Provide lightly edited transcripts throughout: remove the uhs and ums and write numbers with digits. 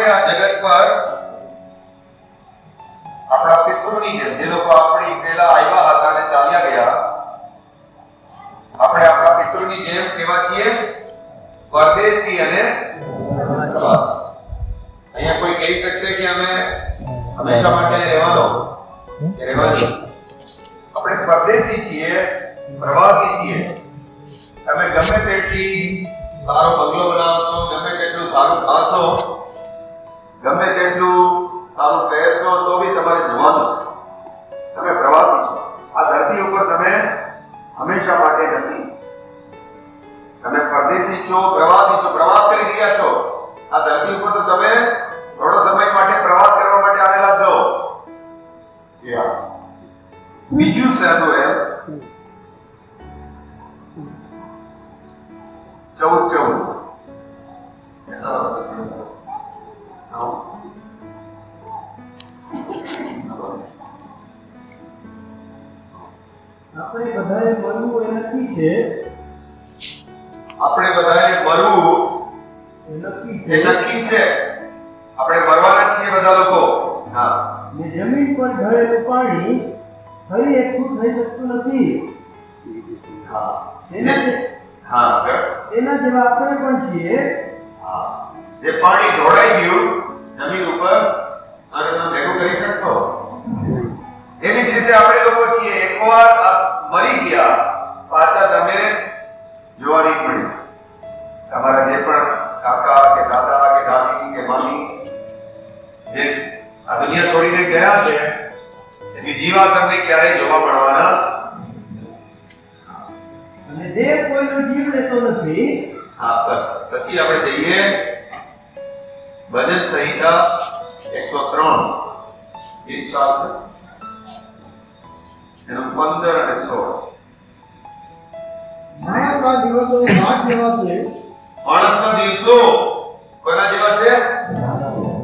આપણે આ જગત પર આપણા પિતૃની જેમ, જે લોકો આપણી પહેલા આવ્યા હતા અને ચાલ્યા ગયા, આપણે આપણા પિતૃની જેમ કેવા છીએ? પરદેશી અને પ્રવાસી. અહીંયા કોઈ કહી શકશે કે અમે હંમેશા માટે રહેવાનો કે રહેવાની? આપણે પરદેશી છીએ, પ્રવાસી છીએ. તમે ગમે તેટલી સારો બંગલો બનાવશો, ગમે તેટલું સારું ખાશો, ગમે તેટલું સારું પહેરશો, તો બી તમારે જવાનું છે. તમે પ્રવાસી છો. આ ધરતી ઉપર તમે હંમેશા માટે નથી. તમે પરદેશી છો, પ્રવાસી છો, પ્રવાસ કરી રહ્યા છો. આ ધરતી ઉપર તો તમે થોડો સમય માટે પ્રવાસ કરવા માટે આવેલા છો. બીજું શહેરનું એમ 14 આપણે બધાએ મરવું એ નક્કી છે. આપણે બધાએ મરવું એ નક્કી એ નક્કી છે. આપણે મરવાના છીએ બધા લોકો. હા. ને જમીન પર ઢળેલું પાણી ફરી એકઠું થઈ શકતું નથી. હા. એના જેવા આપણે પણ છીએ. હા. જે પાણી ઢોળાઈ ગયું જમીન ઉપર, સ્વર્ગમાં ભેગું કરી શકશો? એવી જ રીતે આપણે લોકો છીએ. એકવાર મરી ગયા, પાછા તમે જોવા નહીં મળે. તમારા જે પણ કાકા કે દાદા કે દાદી કે મામી જે આ દુનિયા છોડીને ગયા છે, એની જીવા તમને ક્યારેય જોવા મળવાના. અને દેવ કોઈનો જીવ લેતો નથી. હા, બસ. પછી આપણે જઈએ ભજન સંહિતા 103 ગીત શાસ્ત્ર એનો 15 અને 16. માણસના દિવસો ઘાસ જેવા છે. માણસના દિવસો કોના જેવા છે?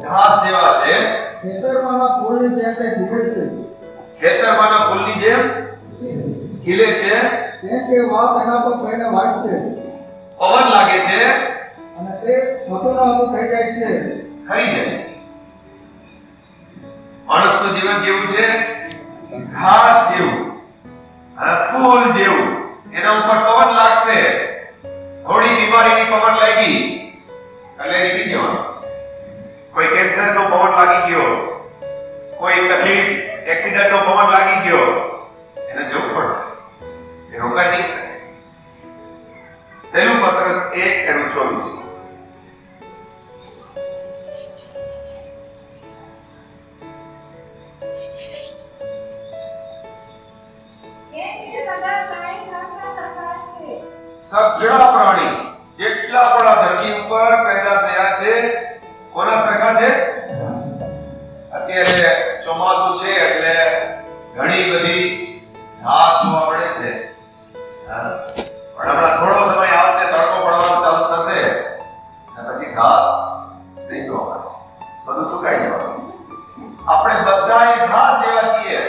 ઘાસ જેવા છે. ખેતરમાંના ફૂલની જેમ તે ખીલે છે. ખેતરમાંના ફૂલની જેમ ખીલે છે. કેમ કે વાત એના પર થઈને વાગશે પવન લાગે છે અને તે હતો ન હતો થઈ જાય છે. ખરી જાય છે. માણસનું જીવન કેવું છે? ઘાસ જેવું, ફૂલ જેવું. એના ઉપર પવન લાગશે, થોડી બીમારીની પવન લાગી એટલે નીકળી જવાનું. કોઈ કેન્સરનો પવન લાગી ગયો, કોઈ તકલીફ એક્સિડન્ટનો પવન લાગી ગયો, એને જવું પડશે. એ રોકાઈ નહીં શકે. પહેલું પત્રસ 1:24. સગળા પ્રાણી જેટલા પણ આ ધરતી ઉપર પેદા થયા છે, કોના સરખા છે? અત્યારે ચોમાસું છે એટલે ઘણી બધી ઘાસ જોવા મળે છે. પણ હમણાં થોડો સમય આવશે, તડકો પડવાનું ચાલુ થશે અને પછી ઘાસ નહીં જોવા મળે, બધું સુકાઈ જવાનું. આપણે બધા ઘાસ જેવા છીએ.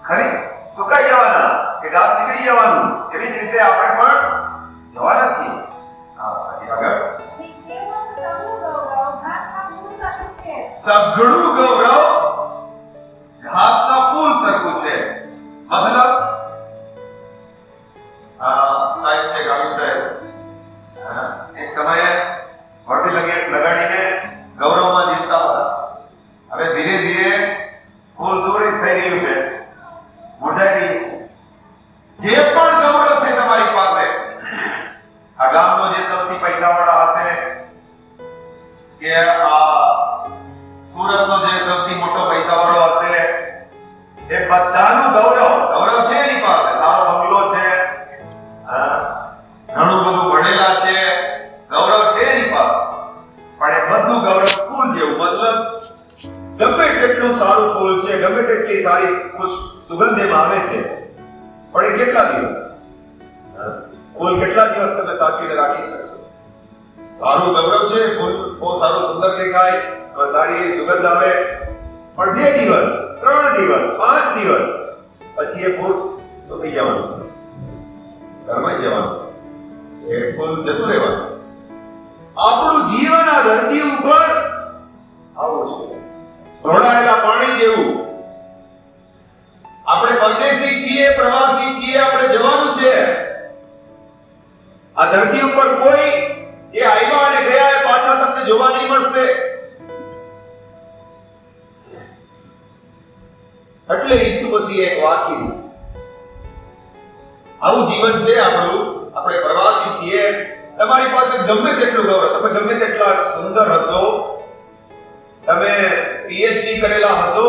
ખરી સુકાઈ જવાના કે ઘાસ નીકળી જવાનું. એવી જ રીતે આપણે પણ જવાના છીએ. હા, પછી આગળ. સઘળું ગૌરવ ઘાસના ફૂલ સરખું છે. મતલબ સાહેબ છે ગામી સાહેબ, એક સમયે વર્દી લગાડીને ગૌરવમાં જીવતા હતા. હવે ધીરે ધીરે ફૂલ સુરત થઈ રહ્યું છે, મુરઝાઈ રહ્યું છે. જે પણ ગૌરવ છે તમારી પાસે, આ ગામનો જે સૌથી પૈસાવાળા હશે કે આ સુરતનો જે સૌથી મોટો પૈસાવાળો હશે, એ બધાનું ગૌરવ છે એની પાસે. સારો બંગલો છે, ઘણું બધું ભણેલા છે, ગૌરવ છે એની પાસે. પણ એ બધું ગૌરવ ફૂલ જેવું. મતલબ ગમે તેટલું સારું ફૂલ છે, ગમે તેટલી સારી સુગંધ એમાં આવે છે, પણ એ કેટલા દિવસ, ફૂલ કેટલા દિવસ તમે સાચવીને રાખી શકશો? સારું ગૌરવ છે, ફૂલ બહુ સારું સુંદર દેખાય, સારી સુગંધ આવે, પણ 2 દિવસ, 3 દિવસ, 5 દિવસ પછી એ ફૂલ સુકી જવાનું, ઘરમાં જવાનું, એ ફૂલ જતું રહેવાનું. આપણું જીવન આ ધરતી ઉપર આવું છે ઢોળાયેલા પાણી જેવું. આપણે પરદેશી છીએ, પ્રવાસી છીએ, આપણે જવાનું છે. આ ધરતી ઉપર કોઈ જે આવ્યા અને ગયા એ પાછા તમને જોવા નહીં મળશે. એટલે ઈસુ મસીહે એક વાત કીધી, આવું જીવન છે આપણું, આપણે પ્રવાસી છીએ. તમારી પાસે ગમે તેટલું ગૌરવ, તમે ગમે તેટલા સુંદર હશો, તમે પીએચડી કરેલા હશો,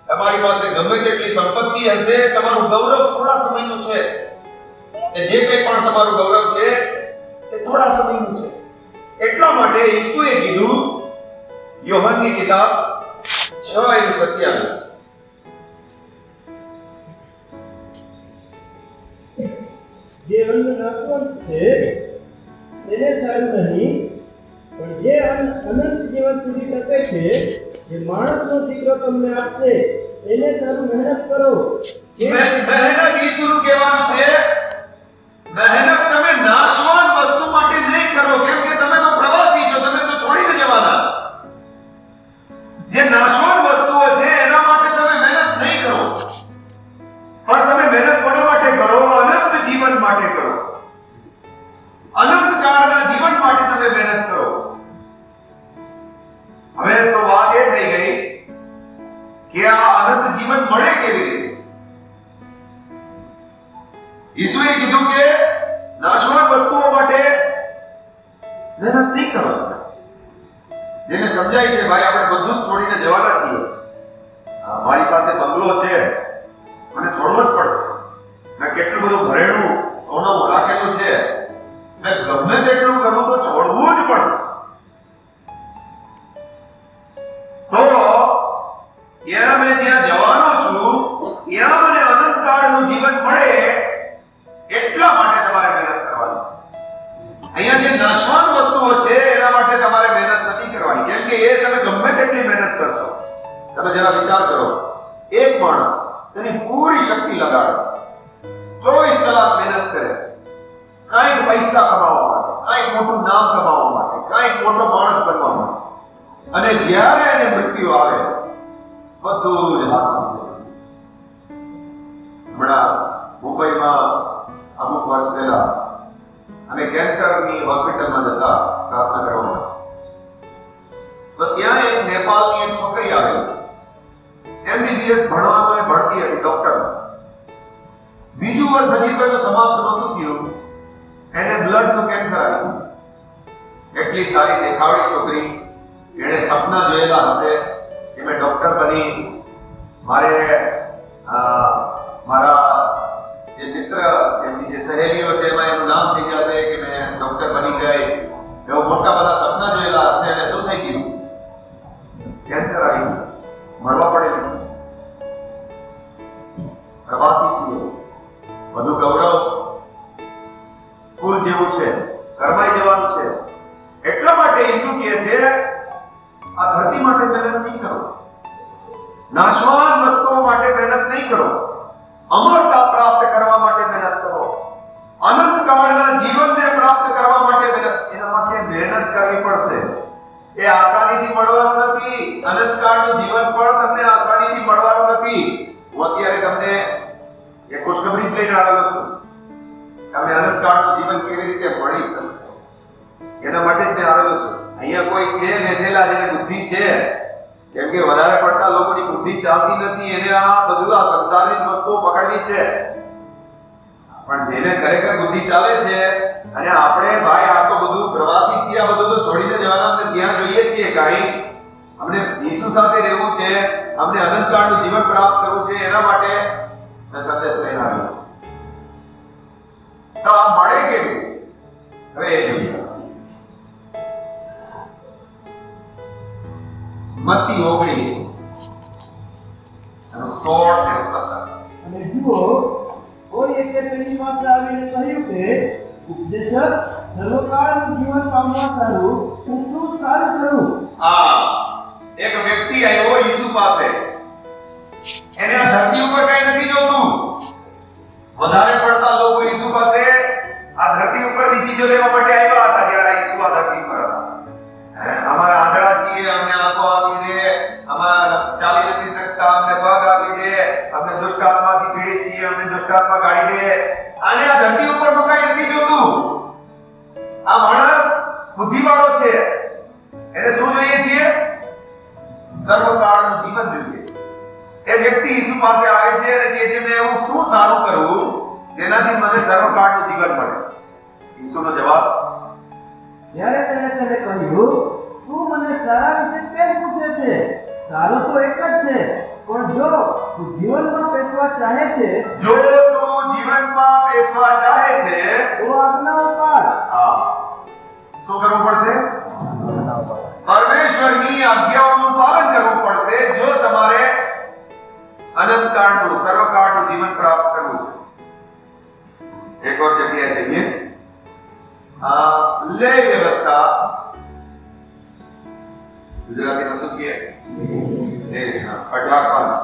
તમારી પાસે ગમે તેટલી સંપત્તિ હશે, તમારું ગૌરવ થોડા સમયનું છે. એ જે કંઈ પણ તમારું ગૌરવ છે એ થોડા સમયનું છે. એટલા માટે ઈસુએ કીધું, યોહાનની કિતાબ 6:27, જે અન્ન નાશવંત છે તેને સારું નહીં, પણ જે અન્ન અનંત જીવન સુધી ટકે છે, જે માણસનો દીકરો તમને આપશે એને સારું મહેનત કરો. મહેનત ઈસુનું કહેવાનું છે. મહેનત તમે નાશવાન વસ્તુ માટે નહીં કરો, કેમ કે તમે તો પ્રવાસી છો, તમે તો છોડીને જવાના. જે નાશવાન વસ્તુઓ છે એના માટે તમે મહેનત નહીં કરો, પણ તમે મહેનત કોના માટે કરો? અનંત જીવન માટે કરો. અનંત કાળના જીવન માટે તમે મહેનત કરો. હવે તો વાત એ થઈ ગઈ કે આ અનંત જીવન મળે કેવી રીતે? ઈસુએ કીધું કે નાશવાન વસ્તુઓ માટે મહેનત નહીં કરો. જેને સમજાય છે ભાઈ આપણે બધું જ છોડીને જવાના છીએ, મારી પાસે બંગલો છે, મને છોડવો જ પડશે, મેં કેટલું બધું ઘરેણું સોનું રાખેલું છે, મેં ગમે તેટલું કરવું તો છોડવું જ પડશે. તો ત્યાં મેં જ્યાં જવાનો છું ત્યાં મને અનંતકાળનું જીવન મળે એટલા માટે તમારે મહેનત કરવાની છે. અહીંયા જે નાશવાન વસ્તુઓ છે એના માટે તમારે મહેનત નથી કરવાની, કેમ કે એ તમે ગમે તેટલી મહેનત કરશો. તમે જરા વિચાર કરો, એક માણસ તેની પૂરી શક્તિ લગાડે, 24 કલાક મહેનત કરે, કાંઈક પૈસા કમાવા માટે, કાંઈક મોટું નામ કમાવા માટે, કાંઈક મોટો માણસ બનવા માટે, અને જ્યારે એને મૃત્યુ આવે બધું જ હાથમાં જાય. હમણાં મુંબઈમાં અમુક વર્ષ પહેલા અમે કેન્સરની હોસ્પિટલમાં જતા પ્રાર્થના કરવા માટે, તો ત્યાં એક નેપાળની એક છોકરી આવેલી, MBBS ભણવાનું એ ભણતી હતી, ડોક્ટર. બીજું વર્ષ હજી તો એનું સમાપ્ત નહોતું થયું, એને બ્લડનું કેન્સર આવ્યું. એટલી સારી દેખાવડી છોકરી, એણે સપના જોયેલા હશે કે મેં ડોક્ટર બનીશ, મારે મારા જે મિત્ર, એમની જે સહેલીઓ છે એમાં એનું નામ થઈ જશે કે મેં ડોક્ટર બની ગઈ, એવા મોટા બધા સપના જોયેલા હશે. અને શું થઈ ગયું? કેન્સર આવી ગયું, મરવા પડેલી છે. પ્રવાસી છીએ, બધું ગૌરવ ફૂલ જેવું છે, કરમાઈ જવાનું છે. એટલા માટે ઈસુ કહે છે આ ધરતી માટે મહેનત નહીં કરો, નાશવાન વસ્તુઓ માટે મહેનત નહીં કરો, અમરતા પ્રાપ્ત કરવા માટે મહેનત કરો, અનંત કાળના જીવનને પ્રાપ્ત કરવા માટે મહેનત. એના માટે મહેનત કરવી પડશે. એ આસાનીથી મળવાનું નથી. અનંત કાળનું જીવન પણ તમને આસાનીથી મળવાનું નથી. હું અત્યારે તમને એક ખુશખબરી લઈને આવેલો છું. તમને અનંત કાળનું જીવન કેવી રીતે મળી શકશે એના માટે જ મેં આવેલો છું. અહીંયા કોઈ છે બેસેલા જેને બુદ્ધિ છે, કેમ કે વધારે પડતા લોકોની બુદ્ધિ ચાલતી નથી, એને આ બધું આ સંસારની વસ્તુઓ પકડવી છે. પણ જેને ખરેખર બુદ્ધિ ચાલે છે, અને આપણે ભાઈ આ તો બધું પ્રવાસી છીએ, આ બધું તો છોડીને જવાના, અમને ત્યાં જોઈએ છીએ કાંઈ, અમને ઈસુ સાથે રહેવું છે, અમને અનંતકાળનું જીવન પ્રાપ્ત કરવું છે, એના માટે મેં સંદેશ લઈને આવ્યો છું. તો આ મળે કેવું? હવે એ જોઈએ. મત્તી 19 અને 16 અને 17. અને જુઓ, કોઈ એકે તેની પાસે આવીને કહ્યું કે ઉપદેશક, સર્વકાળનું જીવન પામવા સારું હું શું સારું કરું? એક વ્યક્તિ આવ્યો ઈસુ પાસે. એને આ ધરતી ઉપર કઈ નથી જોતું. વધારે પડતા લોકો ઈસુ પાસે આ ધરતી ઉપરની ચીજો લેવા માટે આવ્યા હતા જ્યારે ઈસુ આ ધરતી પર હતા. અમારા આંધળા છીએ, અમને આંખો સર્વકાળનું જીવન જોઈએ. એ વ્યક્તિ ઈસુ પાસે આવે છે અને કહે છે મેં એવું શું સારું કરું જેનાથી મને સર્વકાળનું જીવન મળે? ઈસુનો જવાબ, જ્યારે તેણે તેને કહ્યું, તું મને સારા વિશે કેમ પૂછે છે? સારું તો એક જ છે, પણ જો તું જીવનમાં બેસવા ચાહે છે જો તું જીવનમાં બેસવા ચાહે છે તો આજ્ઞાઓ પાળ. હા, શું કરવું પડશે? પરમેશ્વરની આજ્ઞાઓનું પાલન કરવું પડશે જો તમારે અનંતકાળનું સર્વકાળનું જીવન પ્રાપ્ત કરવું છે. એક ઓર જગ્યાએ જઈએ. લે વ્યવસ્થા ગુજરાતીમાં શું કહે? 18:5.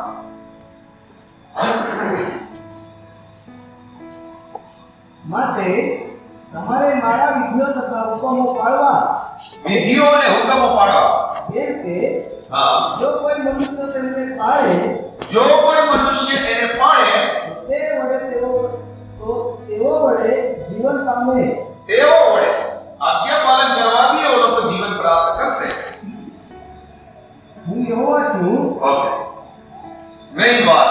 માટે તમારે મારા વિધિઓ તથા હુકમો પાળવા, વિધિઓ અને હુકમો પાળવા. કેમ કે હા, જો કોઈ મનુષ્ય તેમને પાળે જો કોઈ મનુષ્ય એને પાળે તો તેઓ વડે જીવન પામે. તેઓ વડે આજ્ઞા પાલન કરવાથી એ લોકો જીવન પ્રાપ્ત કરશે. હું યહોવા છું. ઓકે, મેઇન વાત,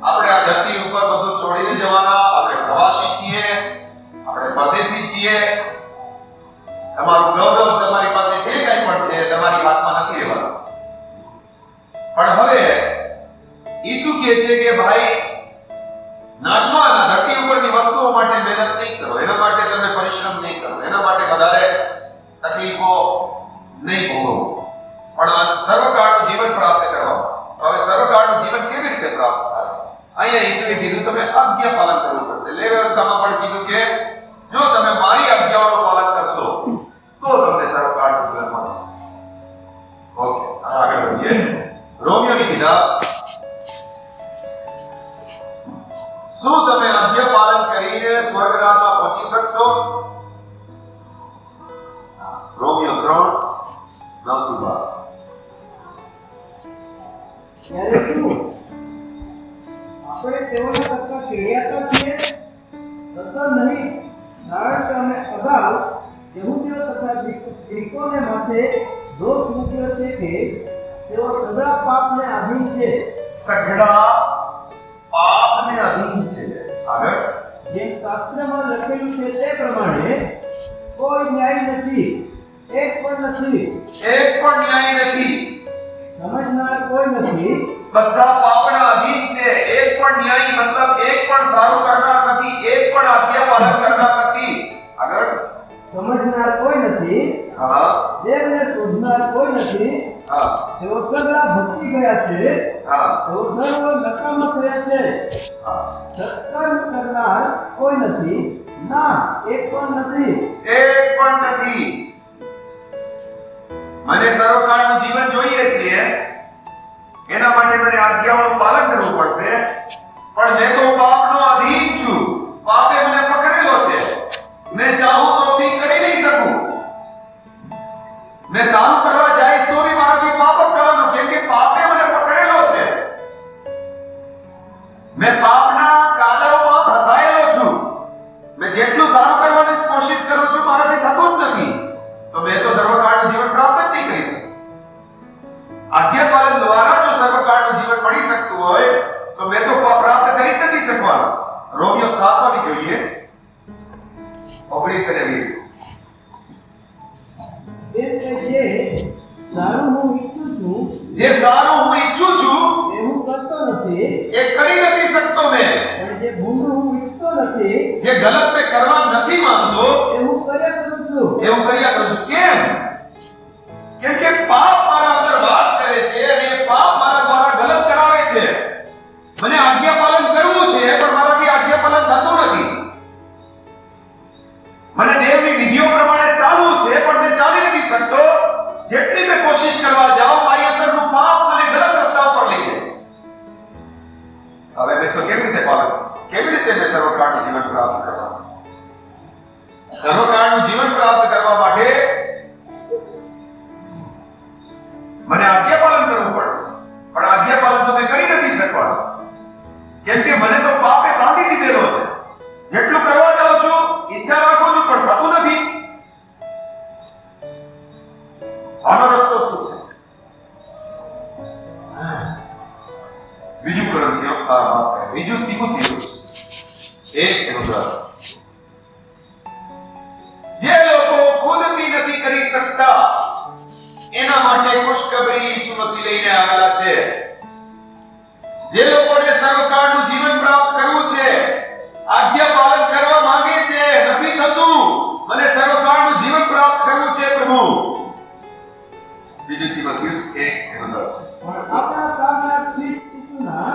આપણે આ ધરતી ઉપર બધું છોડીને જવાના. આપણે પ્રવાસી છીએ, આપણે પરદેશી છીએ. તમારું ગૌરવ, તમારી પાસે જે કંઈ પણ છે તમારી હાથમાં નથી રહેવાનું. પણ હવે ઈસુ કહે છે કે ભાઈ, નાશવાના ધરતી ઉપરની વસ્તુઓ માટે મહેનત નહીં કરો, એના માટે તમે પરિશ્રમ નહીં કરો, એના માટે વધારે તકલીફો નહીં ભોગવો, પણ સર્વકાળનું જીવન પ્રાપ્ત કરવા. હવે સર્વકાળનું જીવન કેવી રીતે પ્રાપ્ત થાય? અહીંયા ઈસુએ કીધું તમે આજ્ઞા પાલન કરવું પડશે. લે વ્યવસ્થામાં પણ કીધું કે જો તમે મારી આજ્ઞાઓનું પાલન કરશો તો તમને સર્વકાળનું જીવન મળશે. ઓકે, આગળ વધીએ. રોમિયોની કિતાબ. શું તમે આજ્ઞા પાલન કરીને સ્વર્ગ રાજમાં પહોંચી શકશો? રોમિયો 3:9-12. ત્યારે શું આપણે તેઓને કરતા ચીડિયાતા છીએ? તદ્દન નહીં, કારણ કે અમે અગાઉ યહૂદીઓ તથા ગ્રીકોને માથે દોષ મૂક્યો છે કે તેઓ સઘળા પાપને આધીન છે. સઘળા પાપને અધીન છે. આગળ, જેમ શાસ્ત્રમાં લખેલું છે તે પ્રમાણે કોઈ ન્યાય નથી, એક પણ નથી. એક પણ ન્યાય નથી. સમજનાર કોઈ નથી. બધા પાપના અધીન છે. એક પણ ન્યાયી મતલબ એક પણ સારું કરનાર નથી, એક પણ આજ્ઞા પાલન કરનાર નથી. આગળ, સમજનાર કોઈ નથી. હા દેવને શોધનાર કોઈ નથી. હા તેઓ સગળા ભટકી ગયા છે. હા તેઓ સર્વ નકામા થયા છે. હા. સત્કર્મ કરનાર કોઈ નથી, ના એક પણ નથી. એક પણ નથી. મને સર્વકાળનું જીવન જોઈએ છે, એના માટે મને આજ્ઞાઓનું પાલન કરવું પડશે. પણ મેં તો પાપનો અધીન છું. પાપે મને પકડેલો છે. મેં ચાહું તો બી કરી નહીં શકું. મેં સારું કરવા જઈશ તો બી મારાથી પાપ જ કરવાનું, કેમ કે પાપે મને પકડેલો છે. મેં પાપના કાદવમાં ફસાયેલો છું. મેં જેટલું સારું કરવાની કોશિશ કરું છું મારાથી થતું જ નથી. તો મેં તો સર્વકાળનું જીવન પ્રાપ્ત જ નહીં કરી શકું. આજ્ઞા પાલન દ્વારા જો સર્વકાળનું જીવન મળી શકતું હોય તો મેં તો પ્રાપ્ત કરી જ નથી શકવાનું. રોમિયો 7 માં જોઈએ 19 અને 20. કેમ કે જે સારું હું ઈચ્છું છું જે સારું હું ઈચ્છું છું એ હું કરતો નથી, એ કરી નથી શકતો મેં. પણ જે ભૂંડું હું ઈચ્છતો નથી જે ગલત મેં કરવા નથી માંગતો એ હું કર્યા કરું છું. એવું કર્યા કરું છું. કેમ? કેમ કે પાપ મારા અંદર વાસ કરે છે અને એ પાપ મારા દ્વારા ગલત કરાવે છે. મને આજ્ઞા પાલન કરવું છે પણ મારાથી આજ્ઞા પાલન થતું નથી. મને દેવની વિધિઓ પ્રમાણે ચાલવું છે પણ મેં ચાલી નથી શકતો. જેટલી મેં કોશિશ કરવા જાઉં મારી અંદરનું પાપ મને ગલત રસ્તા ઉપર લઈ જાય. હવે મેં તો કેવી રીતે પાલન, કેવી રીતે મેં સર્વકાળનું જીવન પ્રાપ્ત કરવા? સર્વકાળનું જીવન પ્રાપ્ત કરવા માટે મને આજ્ઞા પાલન કરવું પડશે. પણ આજ્ઞા પાલન તો મેં કરી નથી શકવાનું, કેમ કે મને તો પાપે બાંધી દીધેલો છે. જેટલું કરવા જાઉં છું, ઈચ્છા રાખું છું પણ થતું નથી. આનો રસ્તો શું છે? વારંવાર માફ કરે. બીજું તીમોથેયુસ 1:10. જે લોકો ખુદથી નથી કરી શકતા એના માટે ખુશખબરી ઈસુ મસીહ લઈને આવેલા છે. જે લોકોને સર્વકાળનું જીવન પ્રાપ્ત કરવું છે, આજ્ઞા પાલન કરવા માંગે છે, નથી થતું, મને સર્વકાળનું જીવન પ્રાપ્ત કરવું છે પ્રભુ. બીજું તીમોથેયુસ 1:10. પણ આપણા કામના ખ્રિસ્ત ઈસુના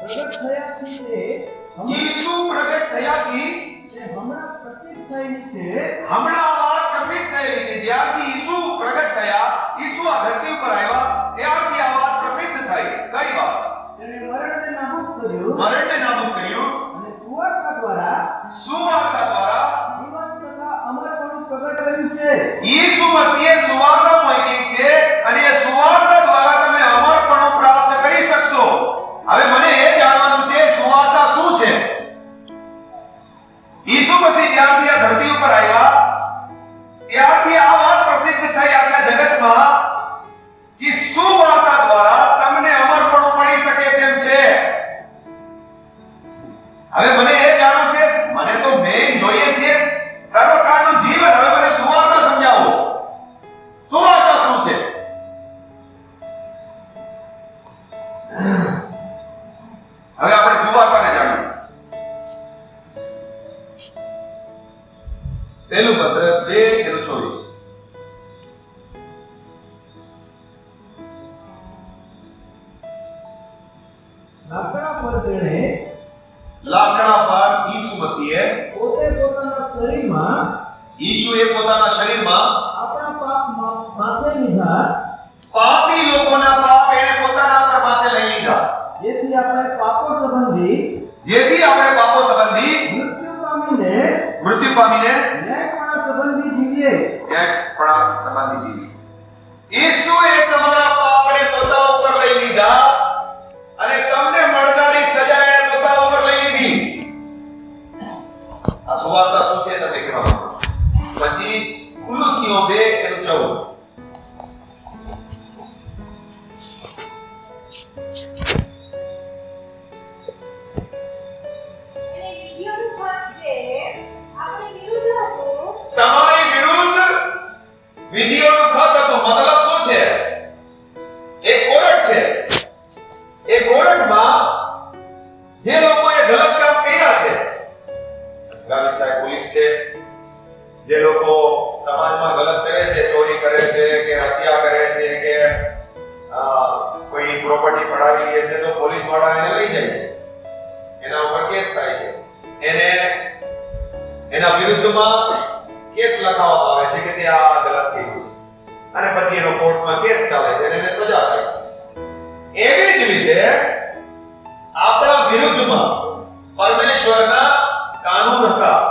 પ્રગટ થયાથી ઈસુ પ્રગટ થયાથી તે હમણાં પ્રસિદ્ધ થયેલી છે. હમણાં આ વાત પ્રસિદ્ધ થયેલી છે. જ્યારથી ઈસુ પ્રગટ થયા, ઈસુ આ ધરતી ઉપર આવ્યા, ત્યારથી આ વાત પ્રસિદ્ધ થઈ. કઈ વાત? તેણે મરણને નાબૂદ કર્યું મરણને નાબૂદ કર્યું અને સુવાર્તા દ્વારા સુવાર્તા દ્વારા જીવન તથા અમરપણું પ્રગટ કર્યું છે. ઈસુ મસીહે સુવાર્તા મોકલી છે અને એ સુવાર્તા દ્વારા તમે અમરપણું પ્રાપ્ત કરી શકશો. હવે મને એ જાણવાનું છે સુવાર્તા શું છે? ઈસુ મસીહ જ્યારથી આ ધરતી ઉપર આવ્યા ત્યારથી આ વાત પ્રસિદ્ધ થઈ આખા જગતમાં કે સુવાર્તા દ્વારા તમને અમરપણું મળી શકે તેમ છે. હવે મને એ જાણવું છે, મને તો મેન જોઈએ છે સર્વકાળનું જીવન. હવે મને સુવાર્તા સમજાવો. સુવાર્તા શું છે? હવે આપણે સુવાર્તાને જાણીએ. પહેલું પત્રસ 2:24. લાકડા પર તેણે લાકડા પર ઈસુ મસીહે પોતે પોતાના શરીરમાં ઈસુએ પોતાના શરીરમાં આપણા પાપ માથે લીધા, પાપી લોકોના પાપ એને પોતાના પર માથે લઈ લીધા, જેથી આપણે પાપો સંબંધી જેથી આપણે પાપો સંબંધી મૃત્યુ પામીને ન્યાયપણા સંબંધી જીવીએ. ન્યાયપણા સંબંધી જીવીએ. ઈસુએ તમારા પાપને પોતા ઉપર લઈ લીધા અને તમને મળનારી સજા એને પોતા ઉપર લઈ લીધી. આ સુવાર્તા શું છે તમે કહેવા માંગો? પછી કોલોસીઓ 2:14. તમારી વિરુદ્ધ વિધિઓનું ખત હતું. મતલબ શું છે? એક કોરટ છે. એ કોરટમાં જે લોકોએ ગલત કામ કર્યા છે, ગામી સાહેબ પોલીસ છે, જે લોકો સમાજમાં ગલત કરે છે, ચોરી કરે છે કે હત્યા કરે છે કે કોઈની પ્રોપર્ટી પડાવી લે છે, તો પોલીસ વાળા એને લઈ જાય છે, એના ઉપર કેસ થાય છે, એને એના વિરુદ્ધમાં કેસ લખાવવામાં આવે છે કે તે આ ગલત કર્યું છે અને પછી એનો કોર્ટમાં કેસ ચાલે છે અને એને સજા થાય છે. એવી જ રીતે આપણા વિરુદ્ધમાં પરમેશ્વરના કાનૂન હતા.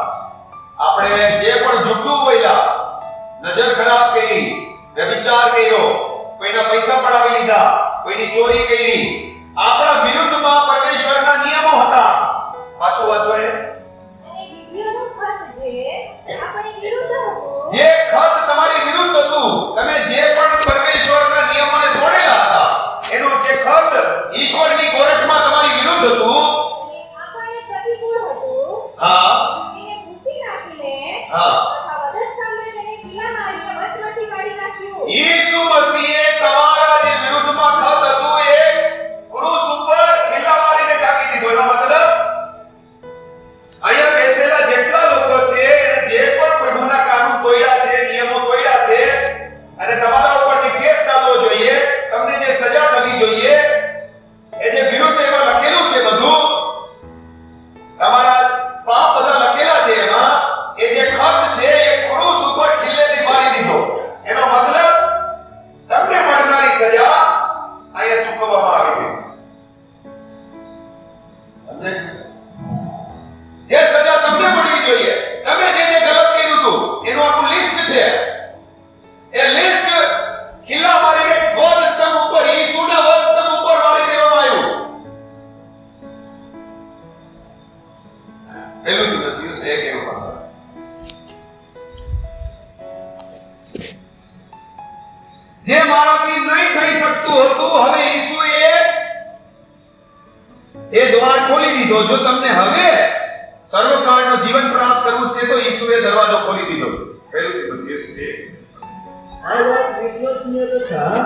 આપણે જે પણ જુઠ્ઠું બોલ્યા, નજર ખરાબ કરી, વ્યભિચાર કર્યો, કોઈના પૈસા પડાવી લીધા, કોઈની ચોરી કરી, આપણા વિરુદ્ધમાં પરમેશ્વરના નિયમો હતા. પાછું વાંચો એ જે ખત તમારી વિરુદ્ધ હતું, તમે જે પણ પરમેશ્વરના નિયમોને તોડેલા હતા, એનો જે ખત ઈશ્વરની કોર્ટમાં તમારી વિરુદ્ધ હતું, હા હા, ઈસુ મસીહે તમારા જે વિરુદ્ધમાં ખત હતું એ ક્રૂસ ઉપર ખીલા મારીને ટાંકી દીધો. એનો મતલબ અહીંયા બેસેલા જેટલા લોકો છે જે પણ પ્રભુના કાનૂન તોડ્યા છે, નિયમો તોડ્યા છે અને તમારા ઉપર જે કેસ ચાલવો જોઈએ, તમને જે સજા થવી જોઈએ, એ જે વિરુદ્ધ એમાં લખેલું છે, બધું તમારા પાપ બધા લખેલા છે, એમાં એ જે ખત છે એ ક્રૂસ ઉપર ખીલેથી મારી દીધો. એનો મતલબ તમને મળનારી સજા અહીંયા ચૂકવવામાં આવી ગઈ છે. સમજે છે? જે સજા તમને મળવી જોઈએ, તમે જે જે ગલત કર્યું હતું એનું આખું લિસ્ટ છે. એ લિસ્ટ ખીલા મારીને ધ્વજ સ્તંભ ઉપર, ઈસુના વધ સ્તંભ ઉપર મારી દેવામાં આવ્યું. પહેલું તીમોથેયુસ 1:15. જે મારાથી નહીં થઈ શકતું હતું, હવે ઈસુએ એ દ્વાર ખોલી દીધો. જો તમને હવે સર્વકાળનું જીવન પ્રાપ્ત કરવું છે તો ઈસુએ દરવાજો ખોલી દીધો છે. પહેલું તિમોથેયુસ 1. આ વાત વિશ્વસનીય તથા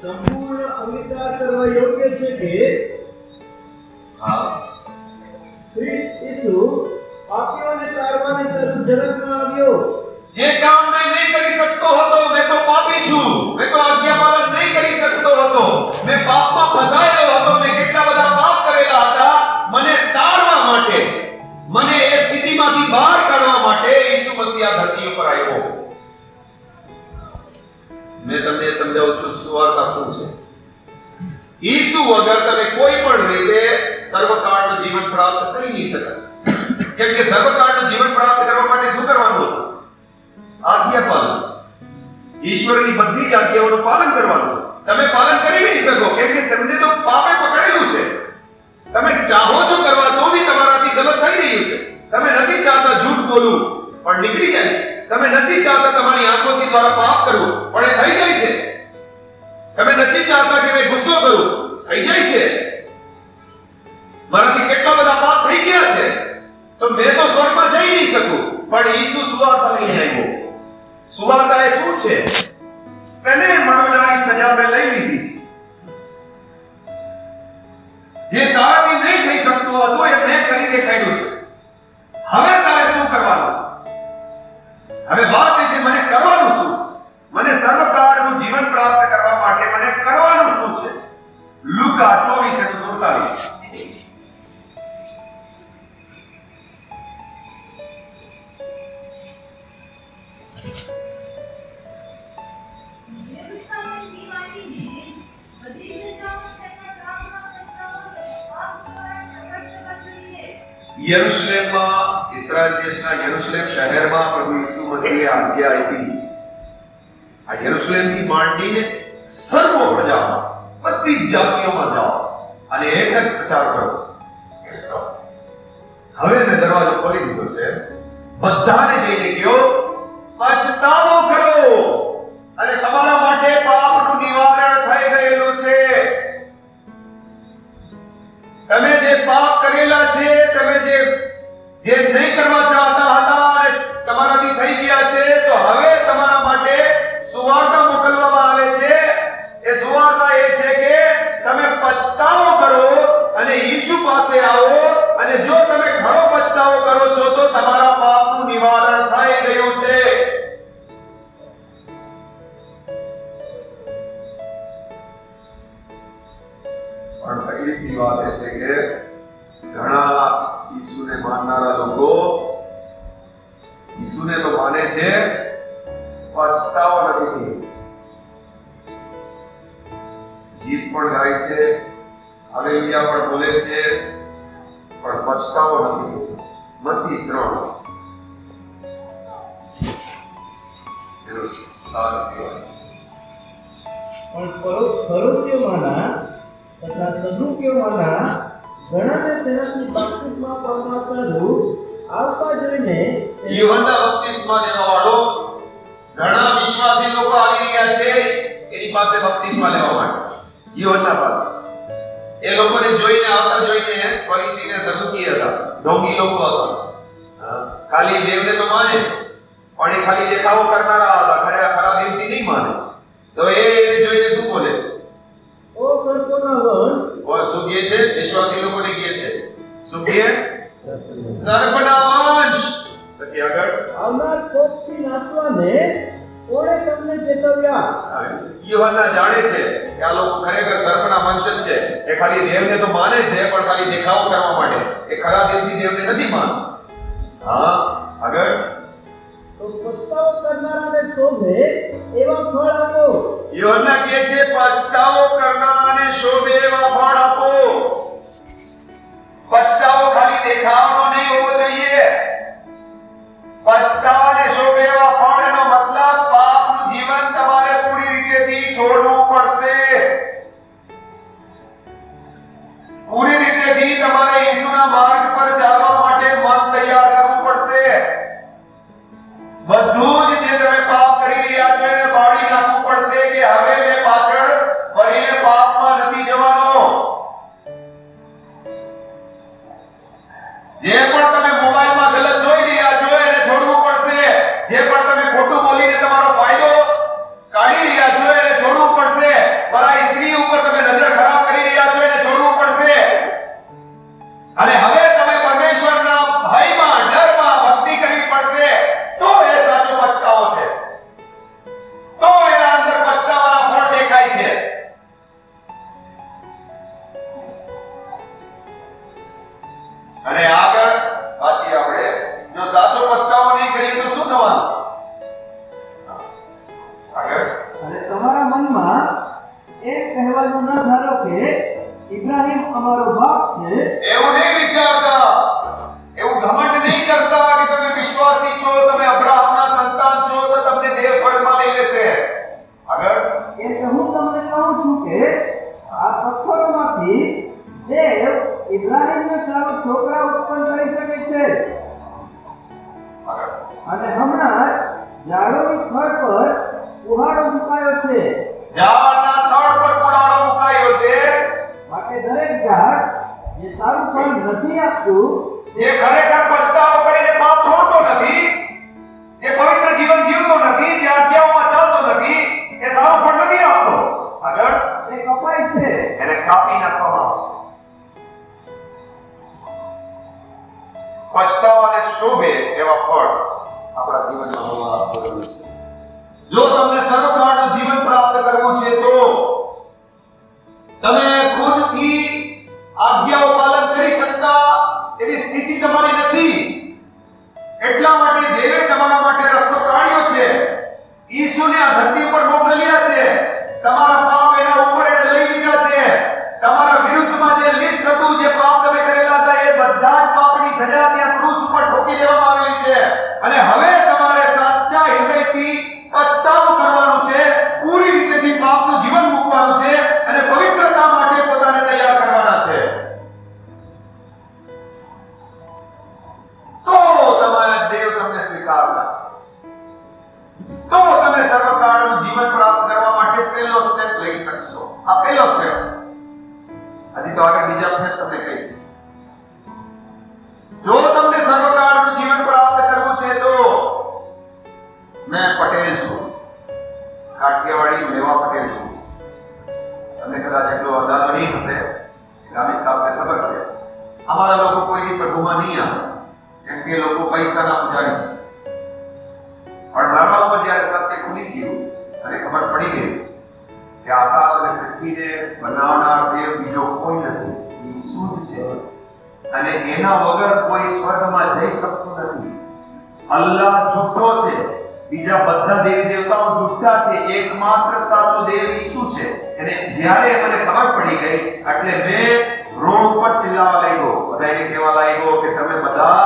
સંપૂર્ણ અંગીકાર કરવા યોગ્ય છે કે હા, ખ્રિસ્ત ઈસુ પાપીઓને તારવાની શરૂ જગતમાં આવ્યો. જે કામ મેં નહીં કરી શકતો હતો, મેં તો પાપી છું, મેં તો આજ્ઞાપાલન નહીં કરી શકતો હતો, મેં પાપમાં ફસાયેલો હતો, મેં કેટલા બધા પાપ કરેલા હતા, મને તારવા માટે, મને એ સ્થિતિમાંથી બહાર કાઢવા માટે ઈસુ મસીહ આ ધરતી ઉપર આવ્યો. મેં તમને સમજાવું છું સુવાર્તા શું છે. ઈસુ વગર તમે કોઈ પણ રીતે સર્વકાળનું જીવન પ્રાપ્ત કરી નહીં શકો. કેમ કે સર્વકાળનું જીવન પ્રાપ્ત કરવા માટે શું કરવાનું હતું? આજ્ઞાપાલન. ઈશ્વરની બધી જ આજ્ઞાઓનું પાલન કરવાનું છે. તમે પાલન કરી નહીં શકો કેમ કે તમને તો પાપે પકડેલું છે. તમે ચાહો છો કરવા તો બી તમારાથી ગલત થઈ રહ્યું છે. તમે નથી ચાહતા જૂઠ બોલવું પણ નીકળી જાય છે. તમે નથી ચાહતા તમારી આંખોથી દ્વારા પાપ કરવું પણ એ થઈ જાય છે. તમે નથી ચાહતા કે મેં ગુસ્સો કરું, થઈ જાય છે. મારાથી કેટલા બધા પાપ થઈ ગયા છે તો મેં તો સ્વર્ગમાં જઈ નહીં શકું. પણ ઈસુ સુવાર્તા લઈને આવ્યો. સુવાર્તા એ શું છે? તને મળનારી સજા મેં લઈ લીધી છે. જે તારાથી નહીં થઈ શકતું હતું એ મેં કરી દેખાડ્યું છે. હવે તારે શું કરવાનું છે? હવે વાત એ છે મને કરવાનું શું? મને સર્વકાળનું જીવન પ્રાપ્ત કરવા માટે મને કરવાનું શું છે? લુકા 24:47. યરુશલેમમાં, ઇસ્રાયેલ દેશના યરુશલેમ શહેરમાં પ્રભુ ઈસુ મસીહે આજ્ઞા આપી. આ યરુશલેમથી માંડીને સર્વ પ્રજામાં, બધી જ જાતિઓમાં જાઓ અને એક જ પ્રચાર કરો. હવે મેં દરવાજો ખોલી દીધો છે. બધાને જઈને કહો, પછતાવો કરો અને તમારા માટે પાપનું નિવારણ થઈ ગયેલું છે. તમે જે પાપ કરેલા છે, તમે જે નહીં કરવા ચાહતા હતા અને તમારાથી થઈ ગયા છે, તો હવે તમારા માટે સુવાર્તા મોકલવામાં આવે છે. એ સુવાર્તા એ છે કે તમે પછતાવો કરો અને ઈસુ પાસે આવો અને જો તમે ખરો પછતાવો કરો છો તો તમારા પાપનું નિવારણ થઈ ગયું છે. પણ તકલીફની વાત એ છે કે ઘણા ઈસુને માનનારા લોકો ઈસુને તો માને છે, પછતાવો નથી. ગીત પણ ગાય છે, હાલેલુયા પણ બોલે છે, પણ પછતાવો નથી. મત્તી 3 એનો સાર કહેવાય છે. પણ ફરોશીઓમાંના તથા સદુકીઓમાંના ઘણાને તેનાથી બાપ્તિસ્મા પામવા સારું આવતા જોઈને યુહન્ના બપ્તિસ્મા લેવાવાળો ઘણા વિશ્વાસી લોકો આવી રહ્યા છે એની પાસે બપ્તિસ્મા લેવા માટે. યુહન્ના પાસે એ લોકોને જોઈને આવતા જોઈને ફરીસી ને સદુકી હતા, ઢોંગી લોકો હતા. ખાલી દેવને તો માને પણ એ ખાલી દેખાવો કરનારા હતા, ખરા દિલથી નહીં માને. તો એને જોઈને શું બોલે છે? ઓ સર્પોના વંશ, ઓ શું કહે છે? વિશ્વાસી લોકોને કહે છે શું કહે? સર્પના વંશ. પછી આગળ આવનાર કોપથી નાસવાને કોણે તમને ચેતવ્યા? યુહન્ના જાણે છે કે આ લોકો ખરેખર સર્પના વંશ જ છે. એ ખાલી દેવને તો માને છે પણ ખાલી દેખાવો કરવા માટે. એ ખરા દિલથી દેવને નથી માનતા. હા, આગળ તો પછતાવો કરનારાને શોભે એવા ફળ આપો. યુહન્ના કહે છે પછતાવો કરનારાને શોભે એવા ફળ આપો. પછતાવો ખાલી દેખાવાનો નહીં હોવો જોઈએ. પછતાવાને શોભે એવા ફળનો મતલબ પાપનું જીવન તમારે પૂરી રીતેથી છોડવું પડશે. પૂરી રીતેથી તમારે ઈસુના માર્ગ પર ચાલવા માટે મન તૈયાર કરવું પડશે. બધું જ જે તમે પાપ કરી રહ્યા છો એને બાળી નાખવું પડશે કે હવે મેં પાછળ ફરીને પાપમાં નથી જવાનો. ઇબ્રાહીમ અમારો બાપ છે એવું નહીં વિચારતા, એવું ઘમંડ નહીં કરતા કે તમે વિશ્વાસી છો, તમે અબ્રાહમના સંતાન છો તો તમને દેવ સ્વર્ગમાં લઈ લેશે. આગળ એટલે હું તમને કહું છું કે આ પથ્થરોમાંથી દેવ ઇબ્રાહીમને સારો છોકરા ઉત્પન્ન કરી શકે છે. આગળ અને હમણાં ઝાડોની થડ પર કુહાડો મુકાયો છે, ઝાડના થડ પર કુડાળો મુકાયો છે, માટે દરેક ઝાડ જે સારું ફળ નથી આપતું, જે ખરેખર પસ્તાવો કરીને પાપ છોડતો નથી, જે પવિત્ર જીવન જીવતો નથી, જે આજ્ઞાઓમાં ચાલતો નથી, એ સારું ફળ નથી આપતો. આગળ તે કપાય છે. એને કાપી નાખવામાં આવશે. પછતાવાને શોભે એવા ફળ આપણા જીવનમાં હોવા જરૂરી છે. જો તમને સર્વકાળનું જીવન પ્રાપ્ત કરવું છે તો તમે ખુદથી આજ્ઞાઓ પાલન કરી શકતા એવી સ્થિતિ તમારી નથી. એટલા માટે દેવે તમારા માટે રસ્તો કાઢ્યો છે. ઈસુને આ ધરતી ઉપર મોકલ્યા છે. તમારા પાપ એના ઉપર એને લઈ લીધા છે. તમારા વિરુદ્ધમાં જે લિસ્ટ હતું, જે પાપ તમે કરેલા હતા, એ બધા જ પાપની સજા ત્યાં ક્રૂસ ઉપર ઠોકી દેવામાં આવેલી છે. અને હવે તમારે સાચા હૃદયથી પછતાવો કરવાનો છે, પૂરી રીતેથી પાપનું જીવન મૂકવાનું છે અને પવિત્રતા માટે પોતાને તૈયાર કરવાના છે. તો તમારા દેવ તમને સ્વીકાર કરશે. તો તમે સર્વકાળનું જીવન પ્રાપ્ત કરવા માટે પહેલો સ્ટેપ લઈ શકશો. આ પહેલો સ્ટેપ છે. હજી તો આગળ બીજા સ્ટેપ તમને કહીશ. જો તમને સર્વકાળનું જીવન પ્રાપ્ત કરવું છે તો મેં પટેલ છું, કાઠિયાવાડી મેવા પટેલ છું. તમને કદાચ એટલો અંદાજો નહીં હશે. ગામી સાહેબને ખબર છે અમારા લોકો કોઈની પ્રભુમાં નહીં આવે, કેમ કે લોકો પૈસાના પૂજારી છે. પણ મારા ઉપર જ્યારે સત્ય ખુલી ગયું અને ખબર પડી ગઈ કે આકાશ અને પૃથ્વીને બનાવનાર દેવ બીજો કોઈ નથી, ઈસુ જ છે. અને એના વગર કોઈ સ્વર્ગમાં જઈ શકતું નથી. અલ્લાહ જૂઠો છે, બીજા બધા દેવી દેવતાઓ જૂઠા છે, એકમાત્ર સાચો દેવ ઈસુ છે. અને જ્યારે મને ખબર પડી ગઈ એટલે મેં રોડ ઉપર ચિલ્લાવા લાગ્યો, બધાને કહેવા લાગ્યો કે તમે બધા